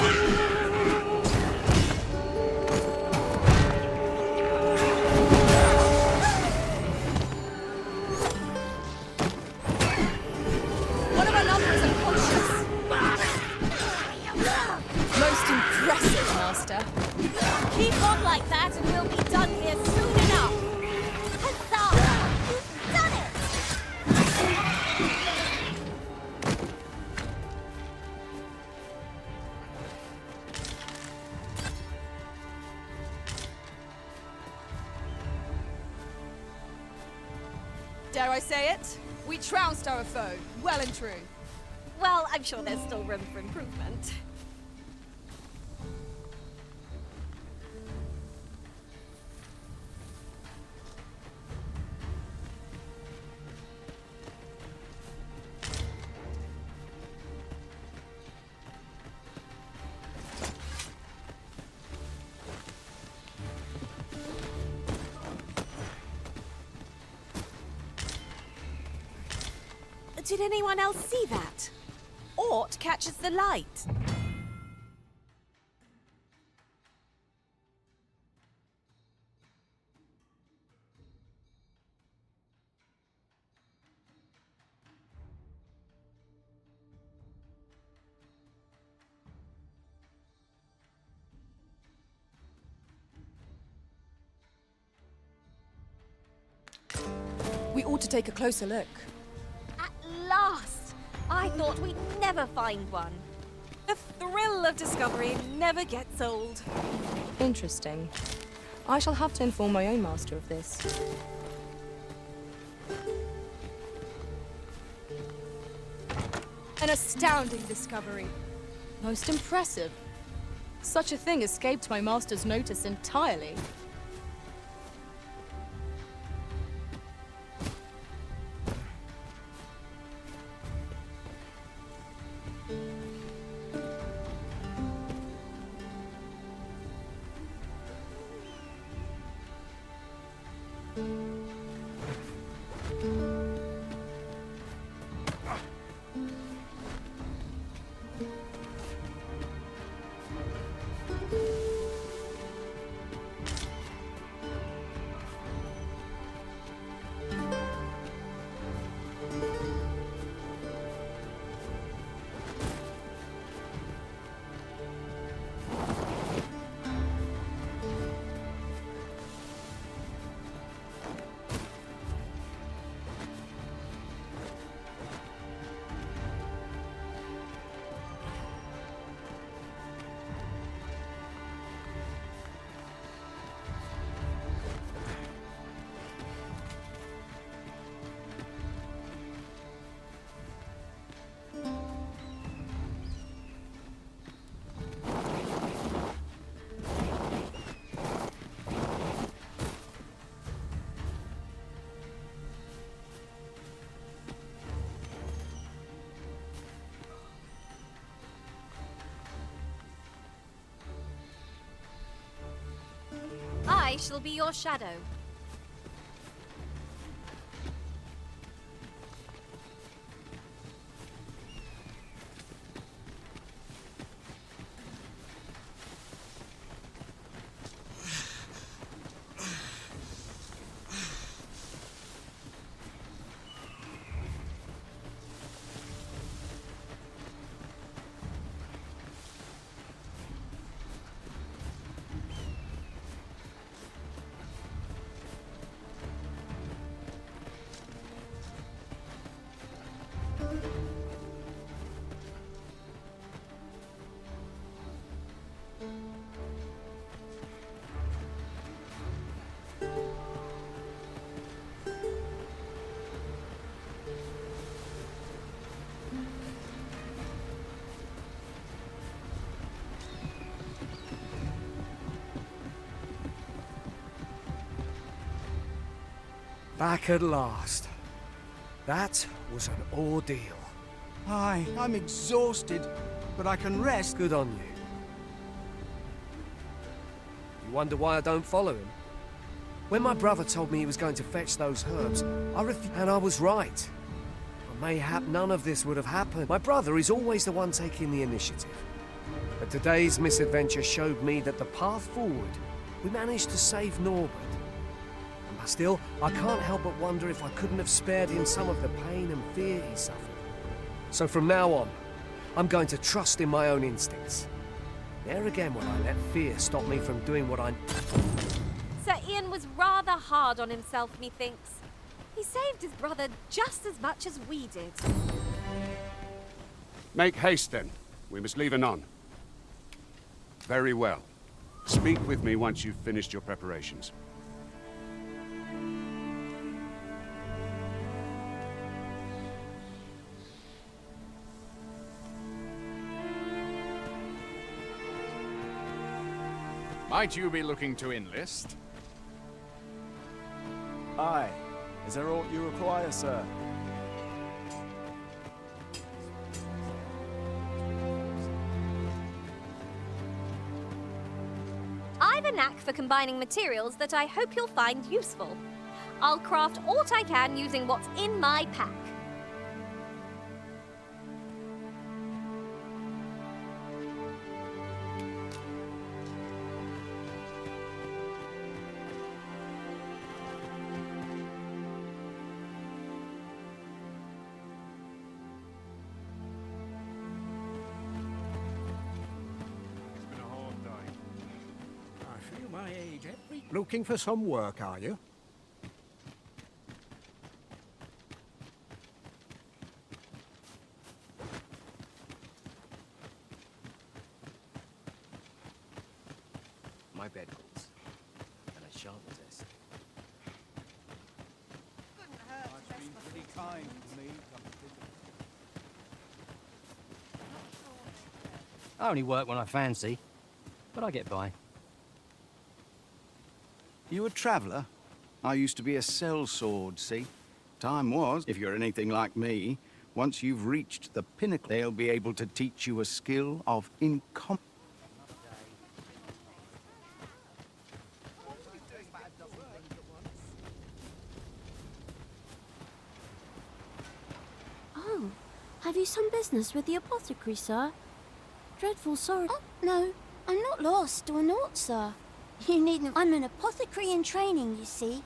Speaker 3: One of our number is unconscious. Most impressive, Master.
Speaker 8: Keep on like that and we'll be done here soon enough! Huzzah! You've done it!
Speaker 3: Dare I say it? We trounced our foe, well and true.
Speaker 8: Well, I'm sure there's still room for improvement. Did anyone else see that? Ort catches the light.
Speaker 3: We ought to take a closer look.
Speaker 8: At last! I thought we'd never find one. The thrill of discovery never gets old.
Speaker 3: Interesting. I shall have to inform my own master of this. An astounding discovery. Most impressive. Such a thing escaped my master's notice entirely.
Speaker 8: I shall be your shadow.
Speaker 21: Back at last. That was an ordeal.
Speaker 13: Aye, I'm exhausted, but I can rest.
Speaker 21: Good on you. You wonder why I don't follow him? When my brother told me he was going to fetch those herbs, I refused, and I was right. But mayhap none of this would have happened. My brother is always the one taking the initiative. But today's misadventure showed me that the path forward, we managed to save Norbert. And still, I can't help but wonder if I couldn't have spared him some of the pain and fear he suffered. So from now on, I'm going to trust in my own instincts. Never again will I let fear stop me from doing what I...
Speaker 8: Sir Ian was rather hard on himself, methinks. He saved his brother just as much as we did.
Speaker 16: Make haste, then. We must leave anon. Very well. Speak with me once you've finished your preparations.
Speaker 1: Might you be looking to enlist?
Speaker 22: Aye. Is there aught you require, sir?
Speaker 8: I've a knack for combining materials that I hope you'll find useful. I'll craft aught I can using what's in my pack.
Speaker 21: I feel my age every... Looking for some work, are you?
Speaker 23: My bed calls, and I shan't resist.
Speaker 22: Life's been pretty kind to me.
Speaker 23: I only work when I fancy, but I get by.
Speaker 24: You a traveller? I used to be a sellsword, see? Time was, if you're anything like me, once you've reached the pinnacle, they'll be able to teach you a skill of incom...
Speaker 25: Oh, have you some business with the apothecary, sir? Dreadful sorrow.
Speaker 14: Oh, no, I'm not lost or naught, sir. You needn't. I'm an apothecary in training, you see.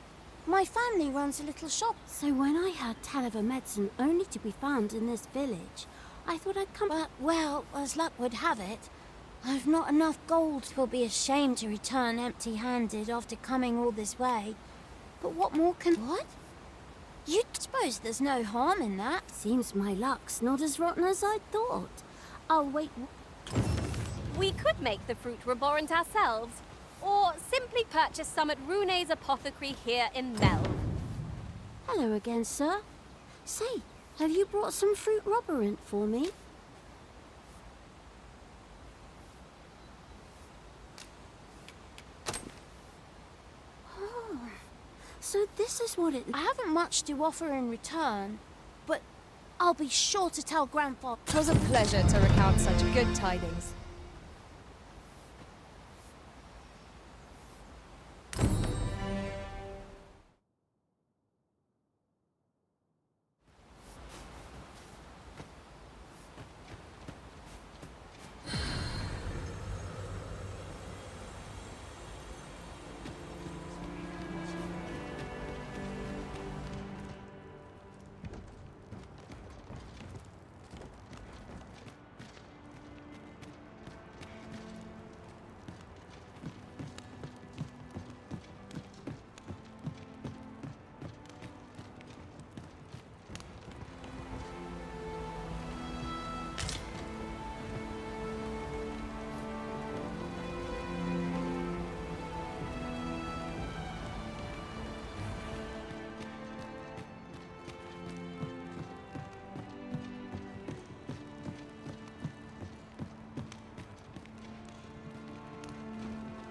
Speaker 14: My family runs a little shop.
Speaker 25: So when I heard tell of a medicine only to be found in this village, I thought I'd come...
Speaker 14: But, well, as luck would have it, I've not enough gold. 'Twill be a shame to return empty-handed after coming all this way. But what more can... What? You suppose there's no harm in that?
Speaker 25: Seems my luck's not as rotten as I thought. I'll wait...
Speaker 8: We could make the fruit reborrent ourselves, or simply purchase some at Rune's apothecary here in Mel.
Speaker 25: Hello again, sir. Say, have you brought some fruit roborant for me? Oh, so this is what it...
Speaker 14: I haven't much to offer in return, but I'll be sure to tell Grandfather.
Speaker 3: 'Twas a pleasure to recount such good tidings.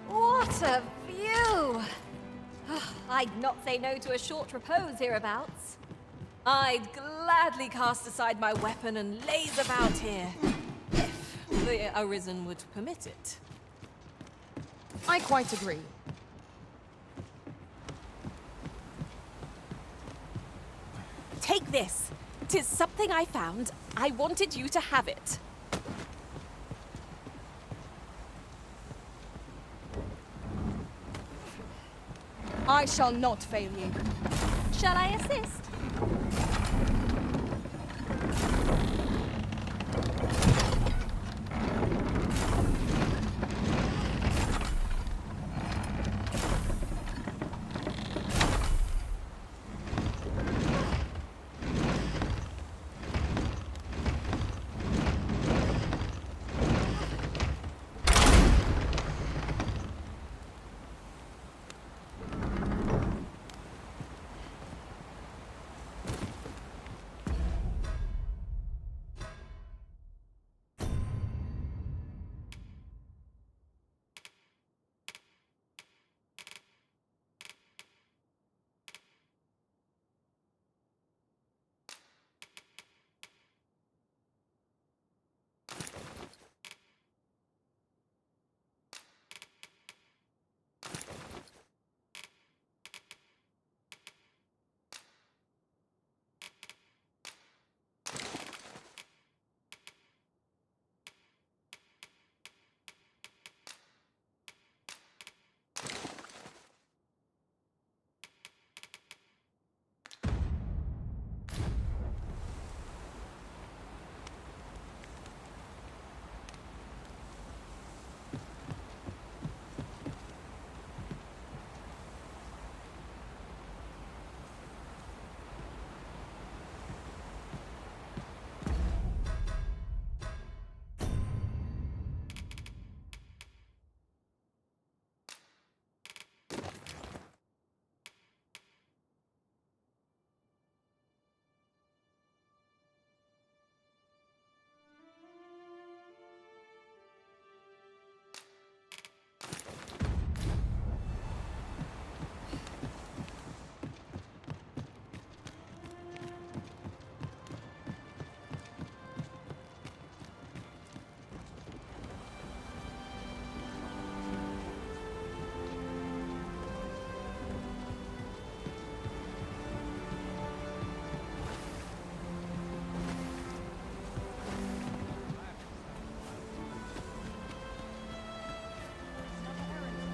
Speaker 8: What a view! I'd not say no to a short repose hereabouts. I'd gladly cast aside my weapon and laze about here, if the Arisen would permit it.
Speaker 3: I quite agree.
Speaker 8: Take this. 'Tis something I found. I wanted you to have it.
Speaker 3: I shall not fail you.
Speaker 8: Shall I assist?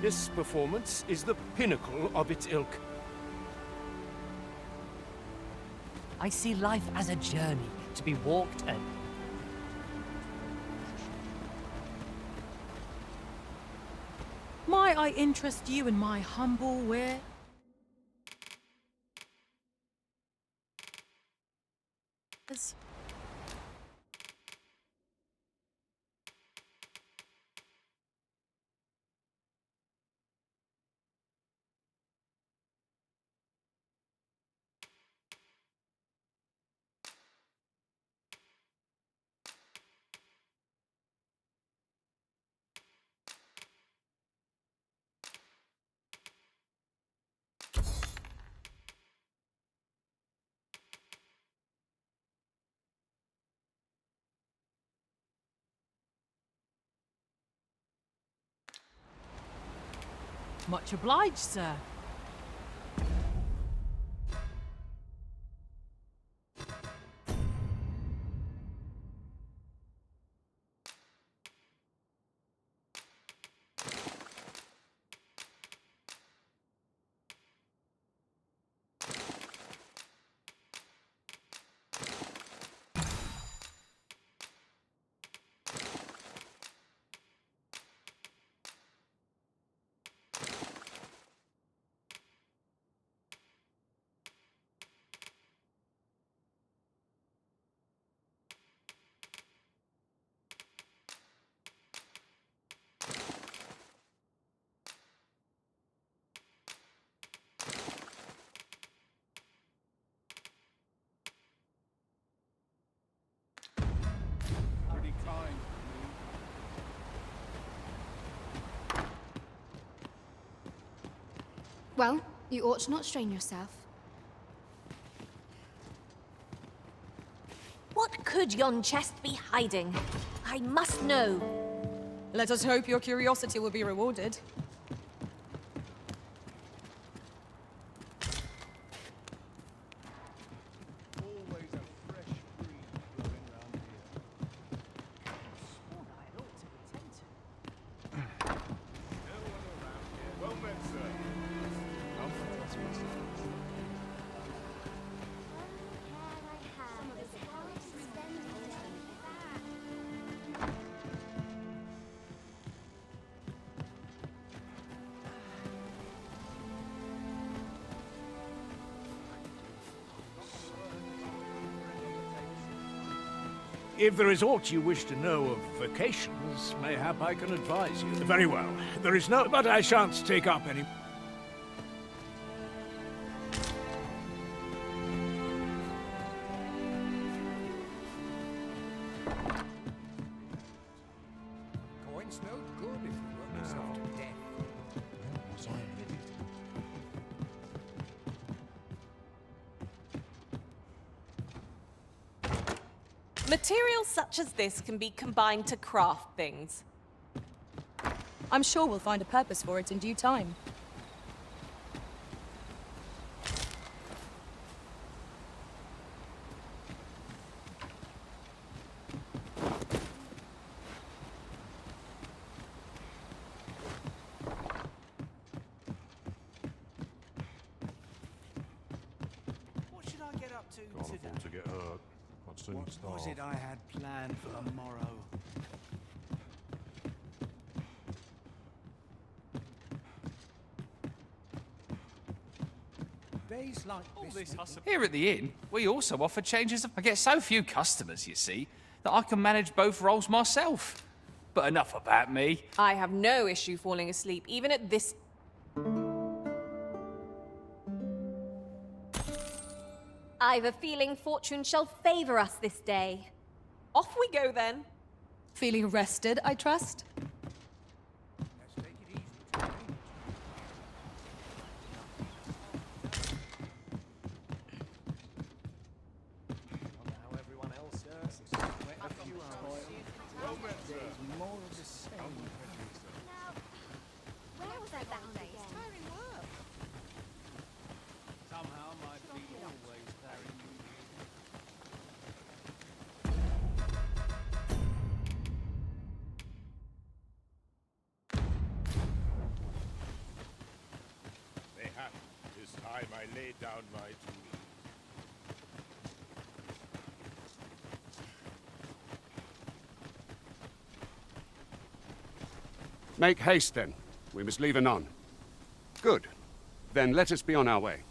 Speaker 21: This performance is the pinnacle of its ilk.
Speaker 11: I see life as a journey to be walked and...
Speaker 4: Might I interest you in my humble wares? Much obliged, sir.
Speaker 22: Pretty kind of me.
Speaker 14: Well, you ought to not strain yourself.
Speaker 8: What could yon chest be hiding? I must know.
Speaker 3: Let us hope your curiosity will be rewarded.
Speaker 22: Always a fresh breeze blowing round here.
Speaker 11: Sworn I ought to attend to.
Speaker 22: No one around here. Well met, sir.
Speaker 10: If there is aught you wish to know of vacations, mayhap I can advise you. Very well. There is no... But I shan't take up any...
Speaker 7: Coin's no good if you work yourself to death. Was I an idiot?
Speaker 4: Materials such as this can be combined to craft things.
Speaker 3: I'm sure we'll find a purpose for it in due time.
Speaker 22: What should I get up to
Speaker 2: Can't
Speaker 22: today?
Speaker 2: afford to get hurt. I'd soon
Speaker 22: What
Speaker 2: starve.
Speaker 22: was it I had planned for the morrow? Days like this.
Speaker 17: Here at the inn, we also offer changes of... I get so few customers, you see, that I can manage both roles myself. But enough about me.
Speaker 4: I have no issue falling asleep, even at this...
Speaker 8: I've a feeling fortune shall favor us this day.
Speaker 4: Off we go, then.
Speaker 3: Feeling rested, I trust?
Speaker 22: How everyone else does. A few hours. Well met, sir. There's more of the same.
Speaker 14: Where was I bound again?
Speaker 22: Tiring work. Somehow my feet always carry me.
Speaker 6: time I laid down my tools.
Speaker 16: Make haste, then. We must leave anon. Good. Then let us be on our way.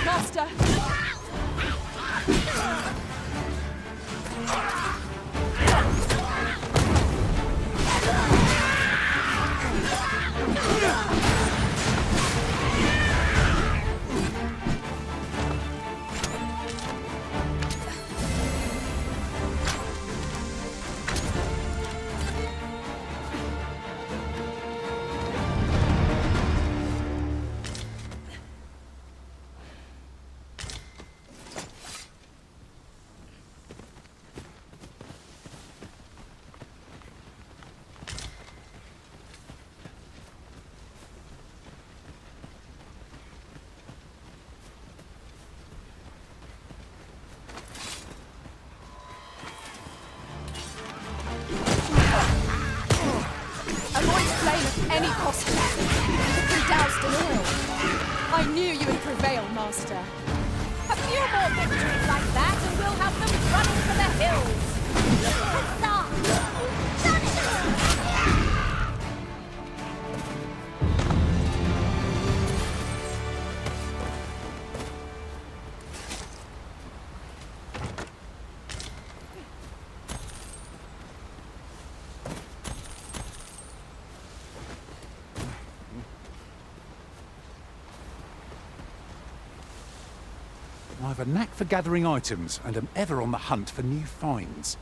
Speaker 3: Master! Any cost to be doused in oil. I knew you would prevail, Master.
Speaker 8: A few more victories like that and we'll have them running for the hills. Huzzah! Done it!
Speaker 2: have a knack for gathering items and am ever on the hunt for new finds.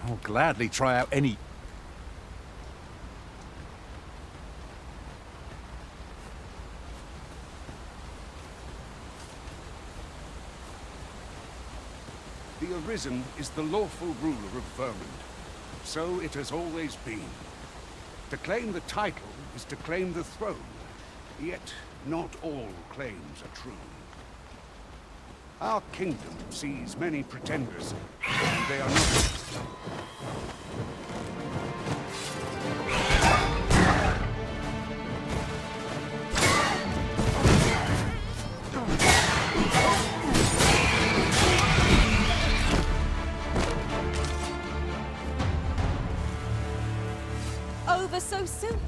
Speaker 2: I'll gladly try out any...
Speaker 16: The Arisen is the lawful ruler of Vermund. So it has always been. To claim the title is to claim the throne. Yet, not all claims are true. Our kingdom sees many pretenders, and they are not...
Speaker 8: Over so soon.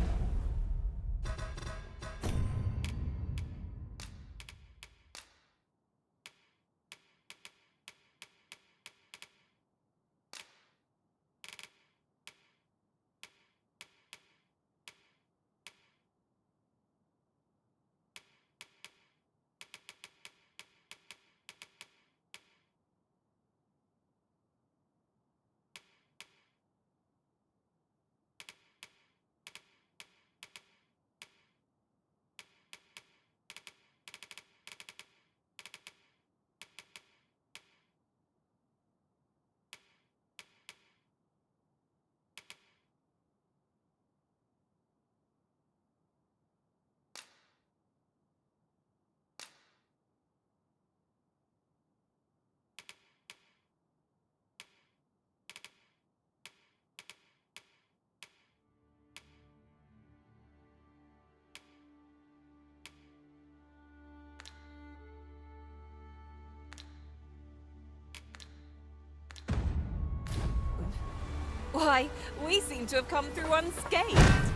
Speaker 8: Why, we seem to have come through unscathed.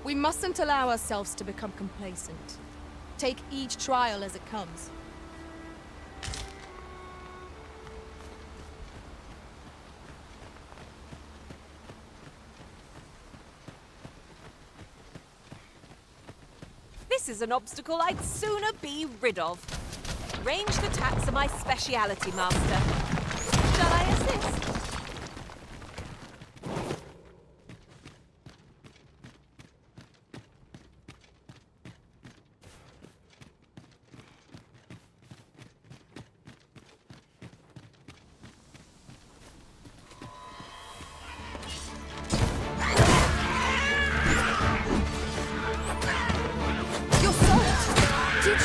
Speaker 3: We mustn't allow ourselves to become complacent. Take each trial as it comes.
Speaker 8: This is an obstacle I'd sooner be rid of. Ranged attacks are my speciality, Master. Shall I assist?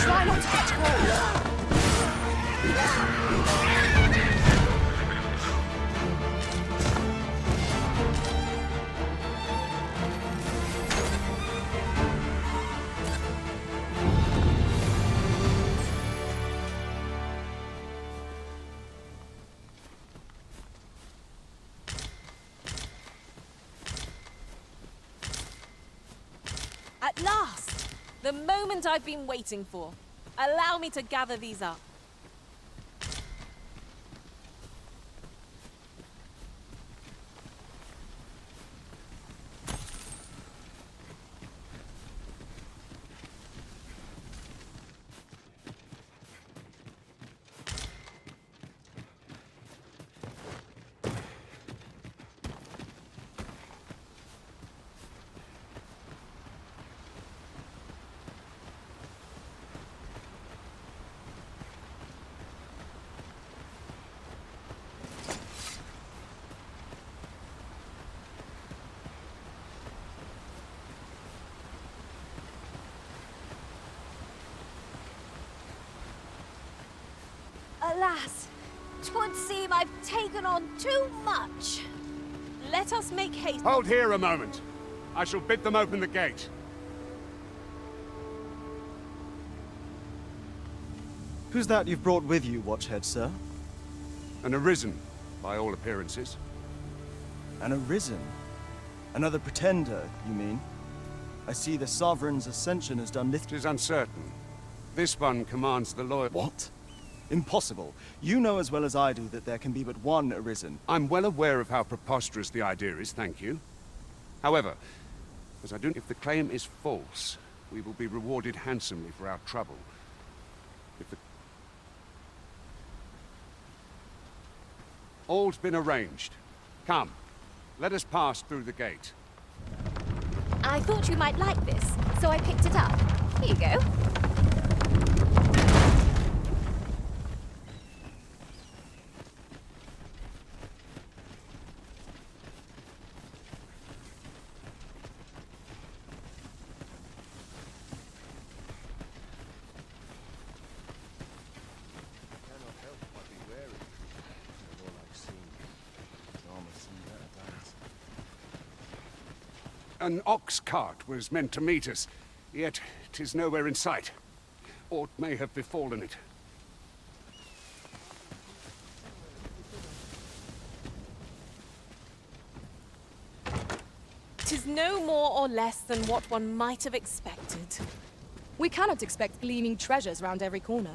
Speaker 3: Try not to catch cold.
Speaker 8: At last! The moment I've been waiting for. Allow me to gather these up. Alas, 'twould seem I've taken on too much. Let us make haste.
Speaker 16: Hold here a moment. I shall bid them open the gate.
Speaker 5: Who's that you've brought with you, Watchhead, sir?
Speaker 16: An Arisen, by all appearances.
Speaker 5: An Arisen? Another pretender, you mean? I see the Sovereign's ascension has done little.
Speaker 16: 'Tis uncertain. This one commands the loyal...
Speaker 5: What? Impossible. You know as well as I do that there can be but one Arisen.
Speaker 16: I'm well aware of how preposterous the idea is, thank you. However, as I do, if the claim is false, we will be rewarded handsomely for our trouble. If the... All's been arranged. Come, let us pass through the gate.
Speaker 8: I thought you might like this, so I picked it up. Here you go.
Speaker 22: Cannot help but be wary of all I've seen. Dogma Senda abides.
Speaker 16: An ox cart was meant to meet us, yet 'tis nowhere in sight. Aught may have befallen it.
Speaker 4: 'Tis no more or less than what one might have expected.
Speaker 3: We cannot expect gleaming treasures round every corner.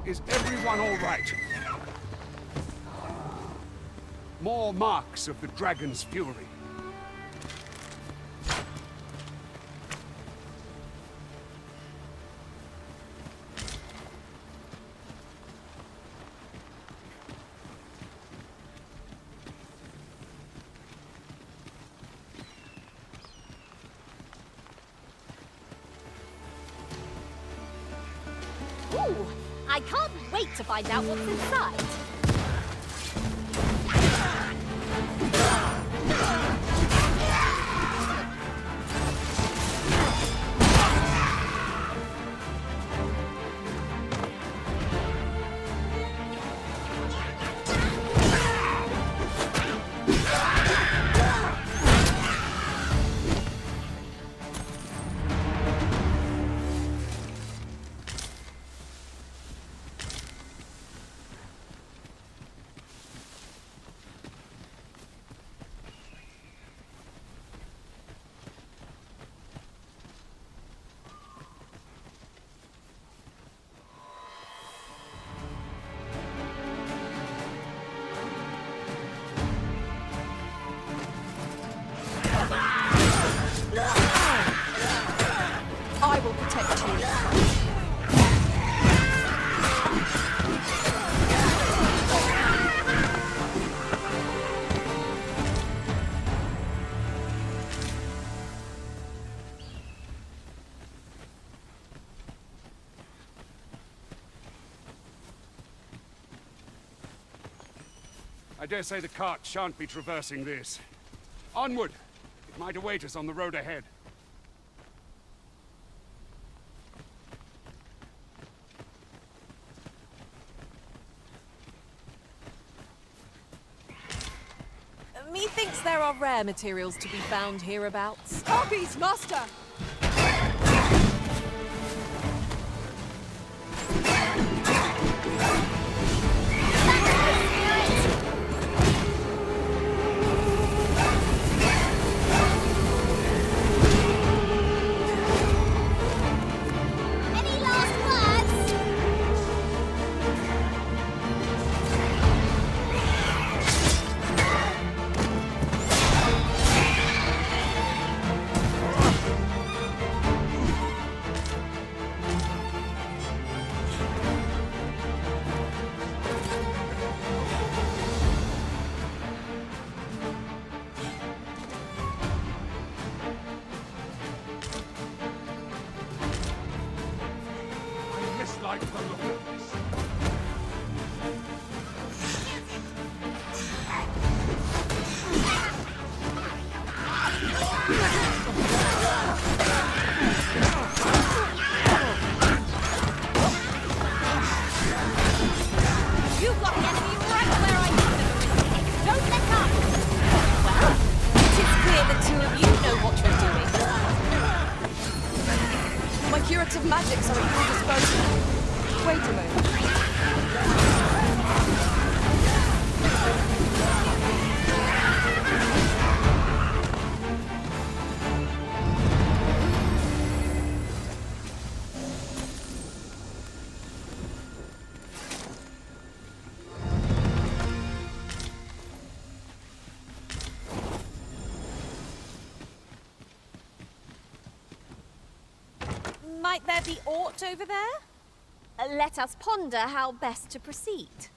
Speaker 16: Is everyone all right? More marks of the dragon's fury.
Speaker 8: Ooh, I can't wait to find out what's inside.
Speaker 3: I will protect you.
Speaker 16: I dare say the cart shan't be traversing this. Onward! It might await us on the road ahead.
Speaker 4: Methinks there are rare materials to be found hereabouts.
Speaker 3: Copies, master!
Speaker 14: Any last words?
Speaker 3: relics of magics are at your disposal. Wait a moment.
Speaker 8: Might there be aught over there? Let us ponder how best to proceed.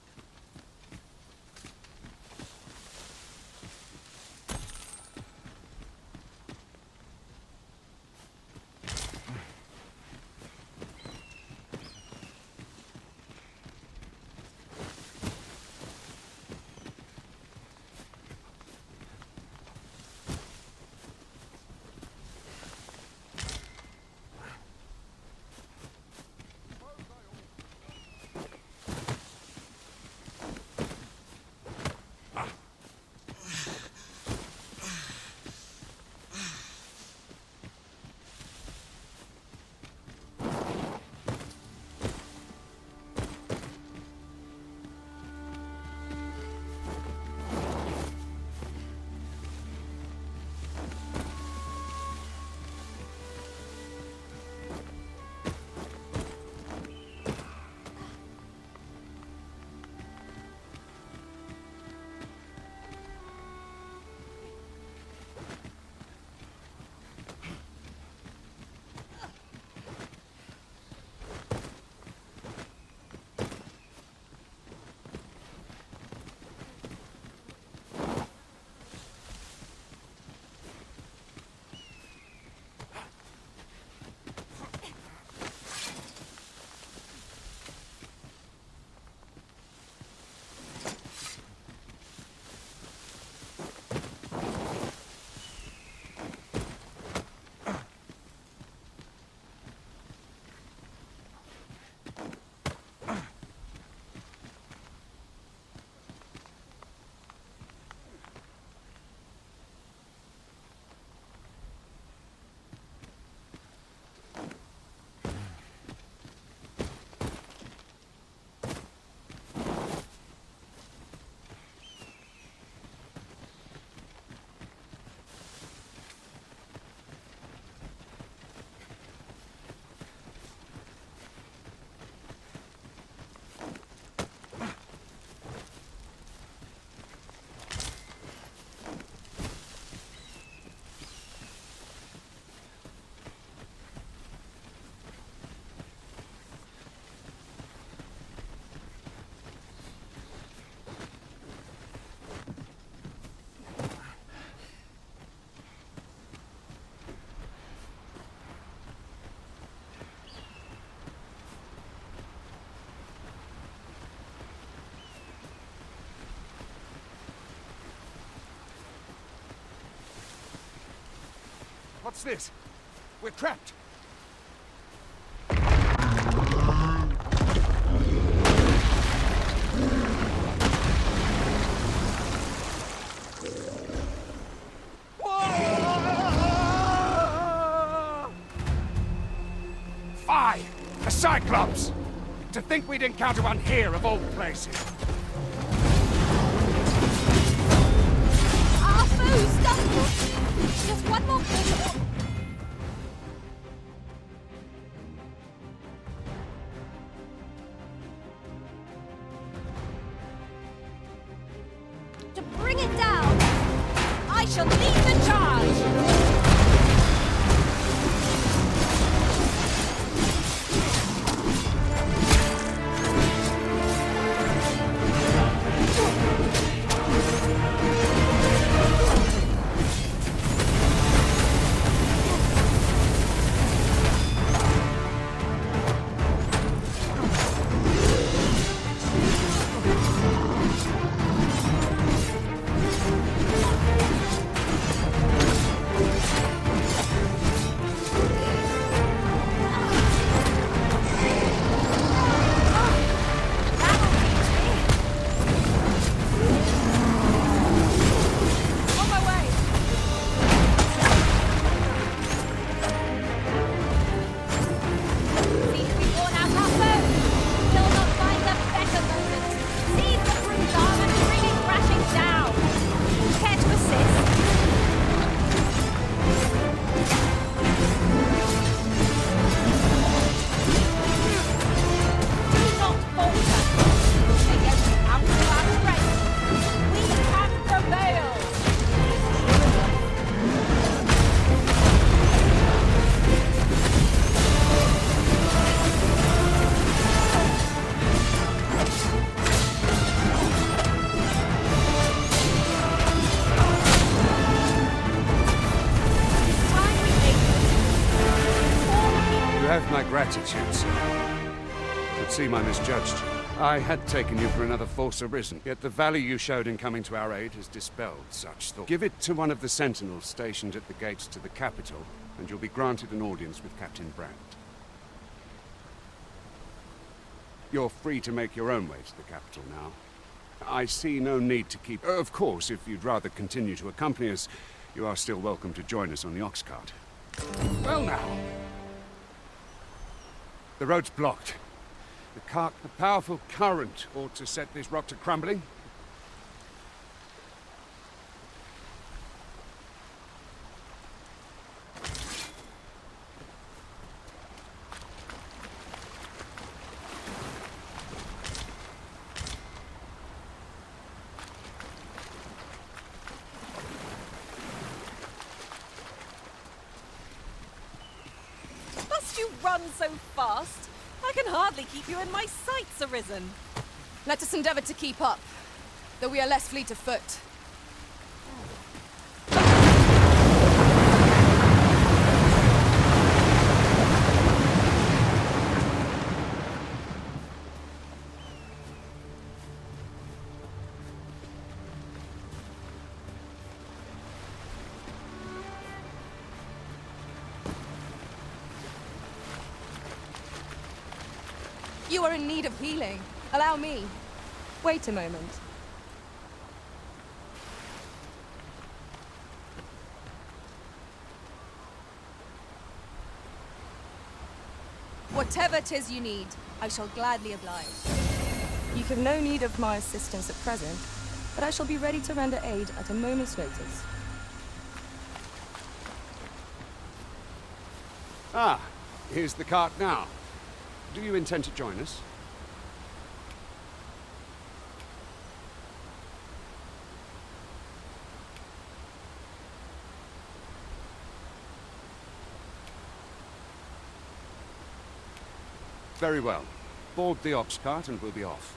Speaker 16: What's this? We're trapped. Fie! A Cyclops! To think we'd encounter one here of all places.
Speaker 8: Our foe stumbled! Just one more push. To bring it down, I shall lead the charge!
Speaker 16: attitude, sir. But see, I misjudged you. I had taken you for another false arisen, yet the value you showed in coming to our aid has dispelled such thought. Give it to one of the sentinels stationed at the gates to the capital, and you'll be granted an audience with Captain Brandt. You're free to make your own way to the capital now. I see no need to keep... Of course, if you'd rather continue to accompany us, you are still welcome to join us on the ox cart. Well now. The road's blocked. The powerful current ought to set this rock to crumbling.
Speaker 8: Must you run so fast? I can hardly keep you in my sights, Arisen.
Speaker 3: Let us endeavor to keep up, though we are less fleet of foot. You are in need of healing. Allow me. Wait a moment. Whatever 'tis you need, I shall gladly oblige. You have no need of my assistance at present, but I shall be ready to render aid at a moment's notice.
Speaker 16: Ah, here's the cart now. Do you intend to join us? Very well. Board the ox cart and we'll be off.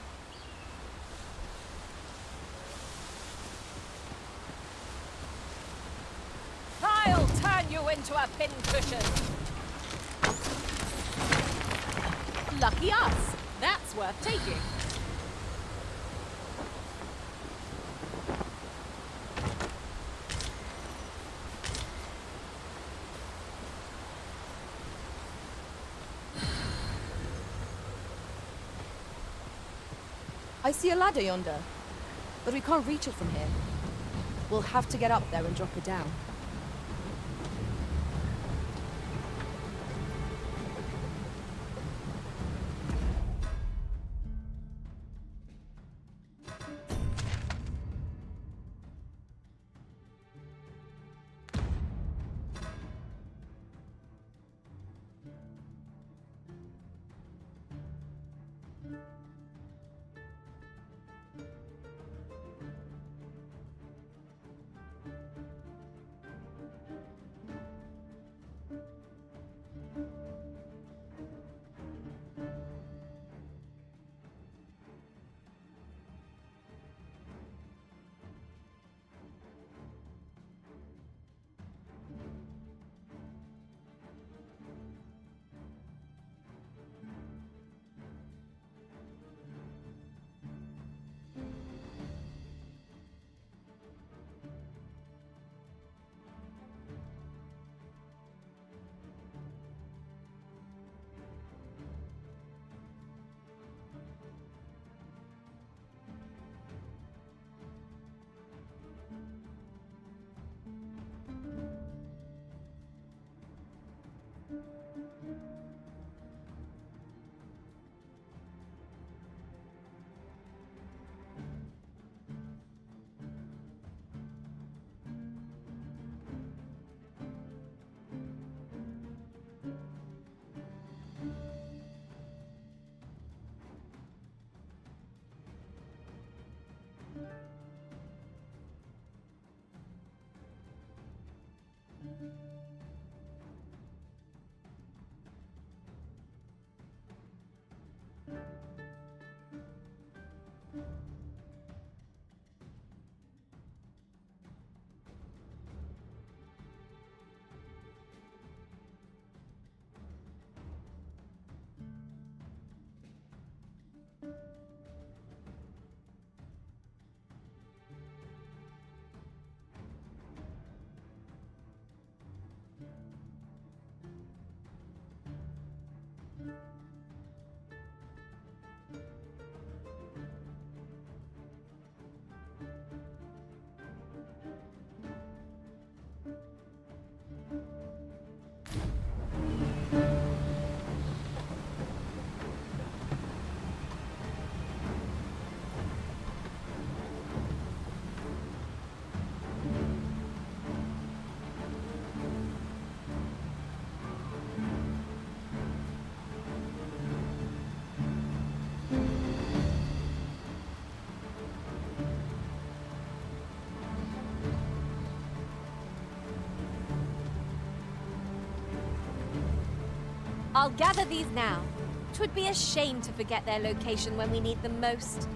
Speaker 8: I'll turn you into a pincushion. Lucky us. That's worth taking.
Speaker 3: I see a ladder yonder, but we can't reach it from here. We'll have to get up there and drop it down.
Speaker 8: I'll gather these now. 'Twould be a shame to forget their location when we need them most.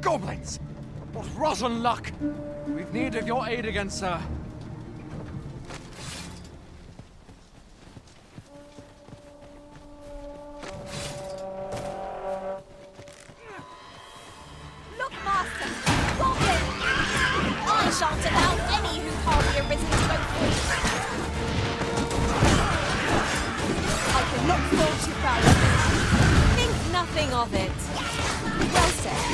Speaker 7: Goblins! What rotten luck! We've need of your aid again, sir.
Speaker 8: Look, Master! Goblin! I shan't allow any who can't be arisen to go free.
Speaker 3: I cannot fault you, Farrell.
Speaker 8: Think nothing of it. Well said.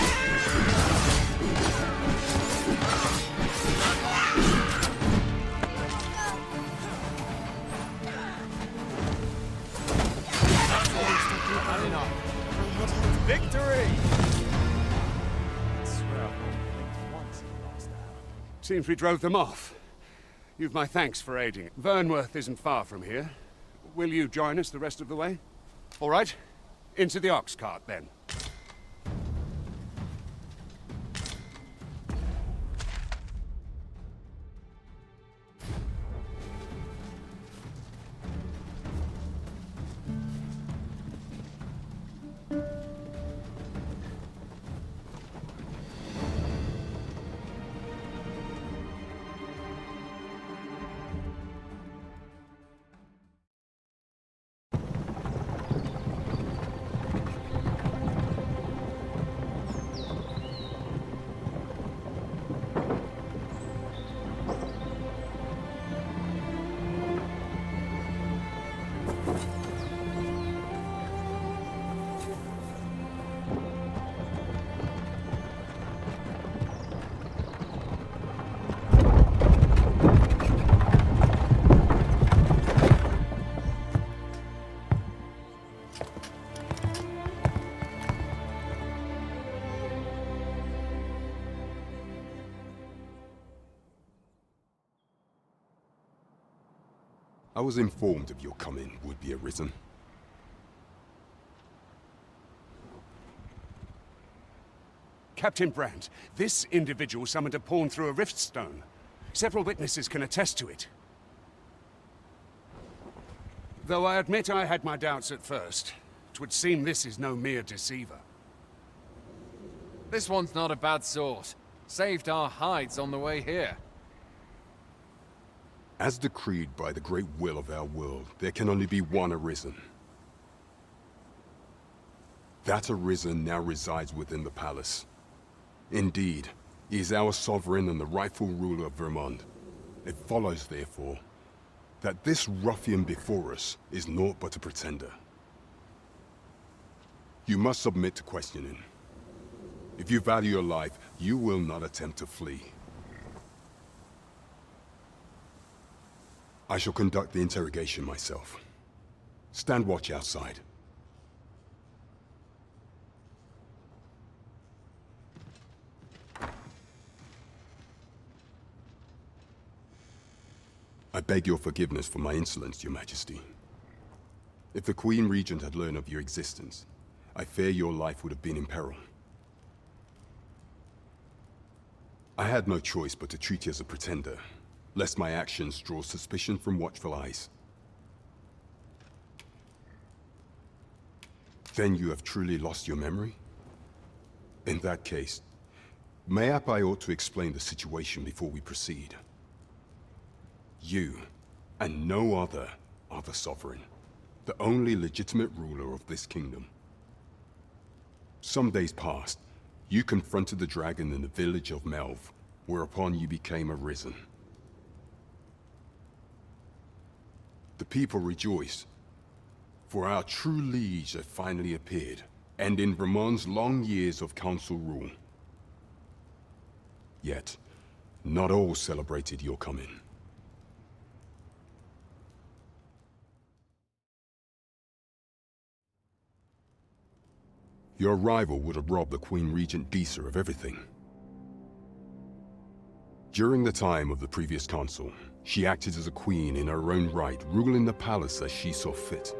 Speaker 5: Victory!
Speaker 16: Seems we drove them off. You've my thanks for aiding. Vernworth isn't far from here. Will you join us the rest of the way? All right. Into the ox cart, then.
Speaker 12: I was informed of your coming, would-be Arisen.
Speaker 16: Captain Brandt, this individual summoned a pawn through a rift stone. Several witnesses can attest to it. Though I admit I had my doubts at first, 'twould seem this is no mere deceiver.
Speaker 7: This one's not a bad sort. Saved our hides on the way here.
Speaker 12: As decreed by the great will of our world, there can only be one Arisen. That Arisen now resides within the palace. Indeed, he is our sovereign and the rightful ruler of Vermont. It follows, therefore, that this ruffian before us is naught but a pretender. You must submit to questioning. If you value your life, you will not attempt to flee. I shall conduct the interrogation myself. Stand watch outside. I beg your forgiveness for my insolence, Your Majesty. If the Queen Regent had learned of your existence, I fear your life would have been in peril. I had no choice but to treat you as a pretender, lest my actions draw suspicion from watchful eyes. Then you have truly lost your memory? In that case, mayhap I ought to explain the situation before we proceed. You, and no other, are the Sovereign, the only legitimate ruler of this kingdom. Some days past, you confronted the dragon in the village of Melv, whereupon you became arisen. The people rejoiced, for our true liege had finally appeared, ending Vermon's long years of council rule. Yet, not all celebrated your coming. Your arrival would have robbed the Queen Regent Disa of everything. During the time of the previous consul, she acted as a queen in her own right, ruling the palace as she saw fit.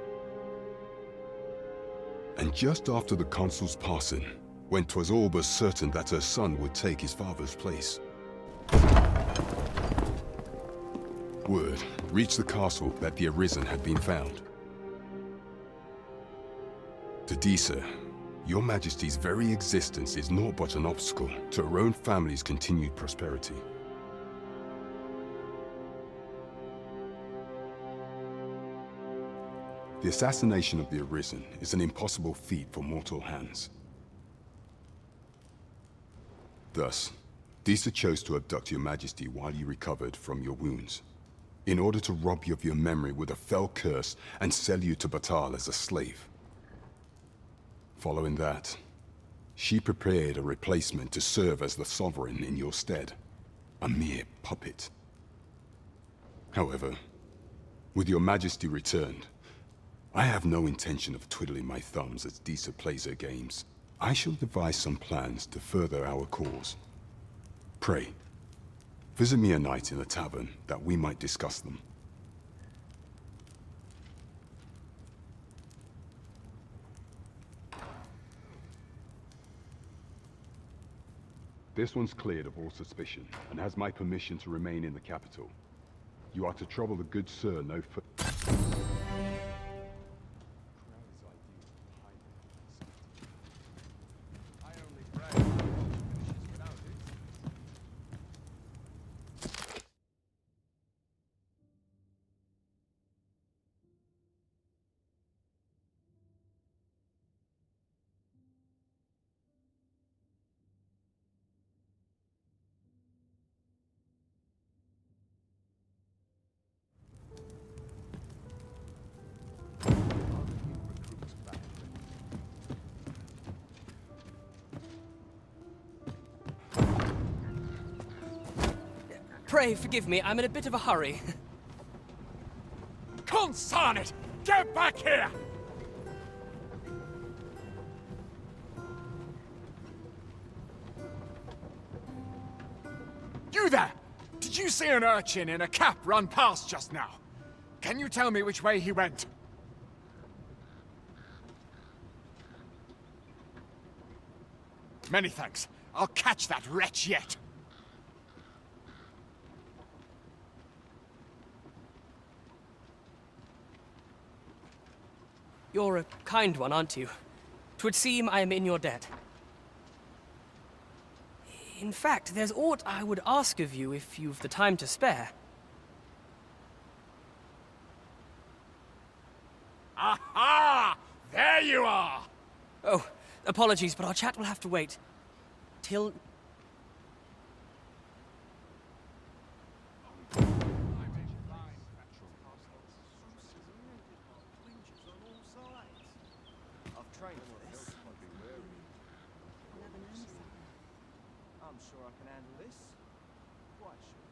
Speaker 12: And just after the consul's passing, when 'twas all but certain that her son would take his father's place, word reached the castle that the Arisen had been found. To Disa, Your Majesty's very existence is naught but an obstacle to her own family's continued prosperity. The assassination of the Arisen is an impossible feat for mortal hands. Thus, Disa chose to abduct Your Majesty while you recovered from your wounds, in order to rob you of your memory with a fell curse and sell you to Batal as a slave. Following that, she prepared a replacement to serve as the Sovereign in your stead, a mere puppet. However, with Your Majesty returned, I have no intention of twiddling my thumbs as Disa plays her games. I shall devise some plans to further our cause. Pray, visit me a night in the tavern that we might discuss them. This one's cleared of all suspicion, and has my permission to remain in the capital. You are to trouble the good sir no further.
Speaker 11: Pray forgive me, I'm in a bit of a hurry.
Speaker 1: Consign it! Get back here! You there! Did you see an urchin in a cap run past just now? Can you tell me which way he went? Many thanks. I'll catch that wretch yet.
Speaker 11: You're a kind one, aren't you? 'Twould seem I am in your debt. In fact, there's aught I would ask of you if you've the time to spare.
Speaker 1: Aha! There you are!
Speaker 11: Oh, apologies, but our chat will have to wait. Till...
Speaker 22: sure I can handle this. Quite sure.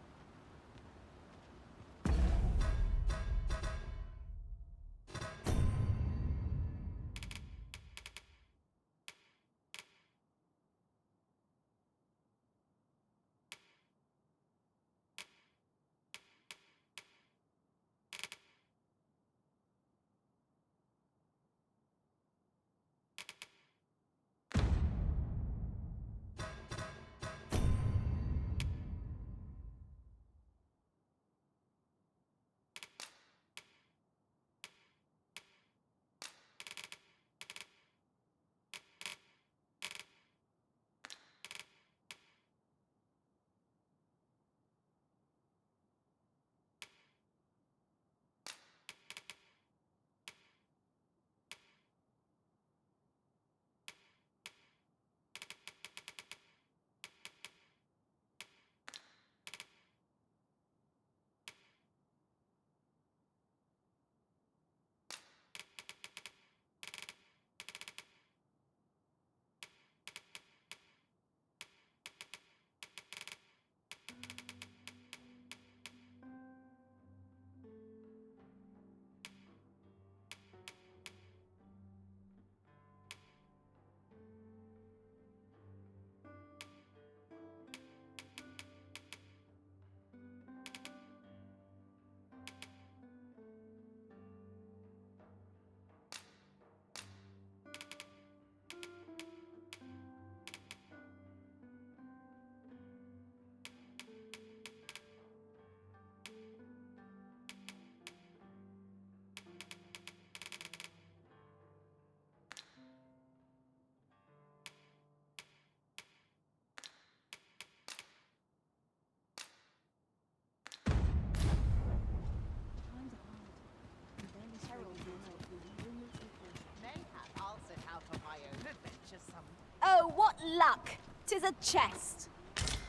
Speaker 9: Mayhap I'll set out on my own adventure some.
Speaker 8: Oh, what luck! 'Tis a chest.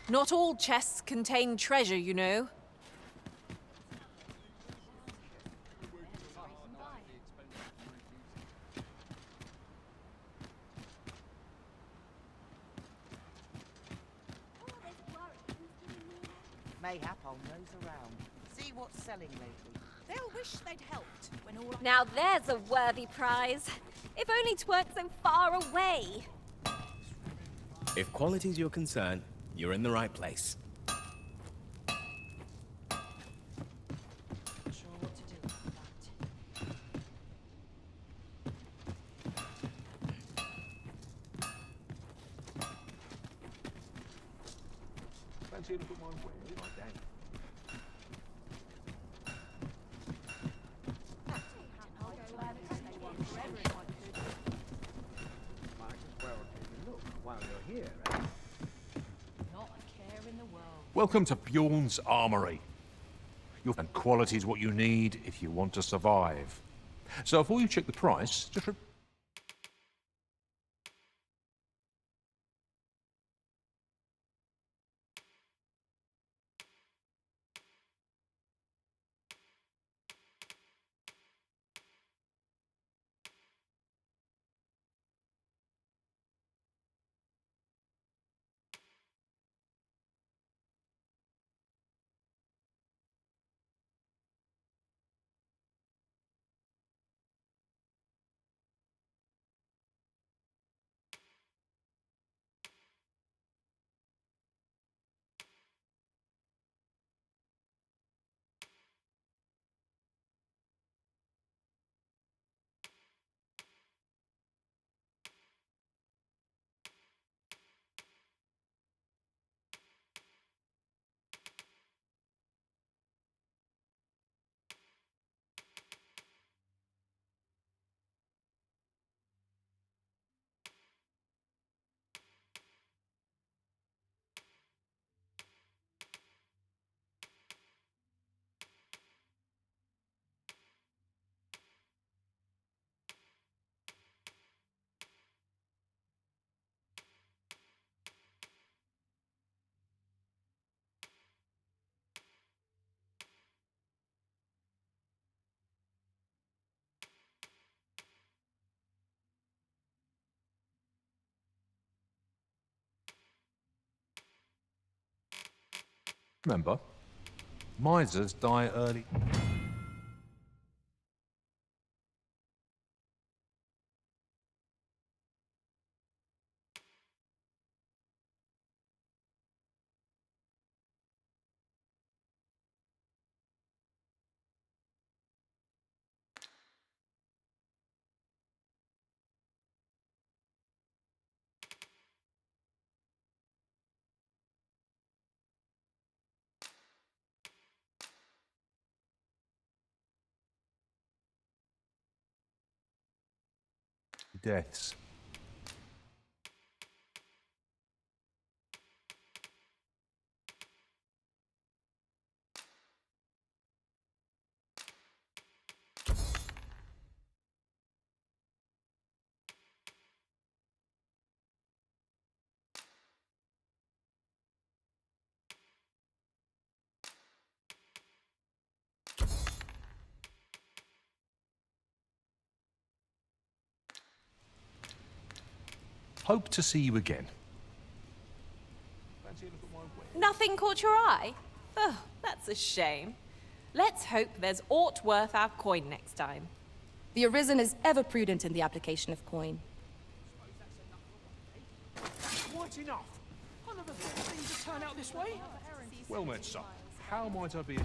Speaker 8: Not all chests contain treasure, you know.
Speaker 9: Mayhap I'll nose around, see what's selling lately.
Speaker 4: They'll wish they'd helped when all
Speaker 8: Now there's a worthy prize. If only 'tweren't so far away.
Speaker 15: If quality's your concern, you're in the right place.
Speaker 6: Fancy a look at my wares, my dad. Might as well take a look while you're here, eh?
Speaker 4: not a care in the world.
Speaker 18: Welcome to Bjorn's Armory. You'll find quality's what you need if you want to survive. So before you check the price, just Remember, misers die early. Deaths. Hope to see you again.
Speaker 4: Nothing caught your eye? Oh, that's a shame. Let's hope there's aught worth our coin next time.
Speaker 3: The Arisen is ever prudent in the application of coin.
Speaker 10: Quite enough. I never thought things would turn out this way.
Speaker 18: Well met, son. How might I be?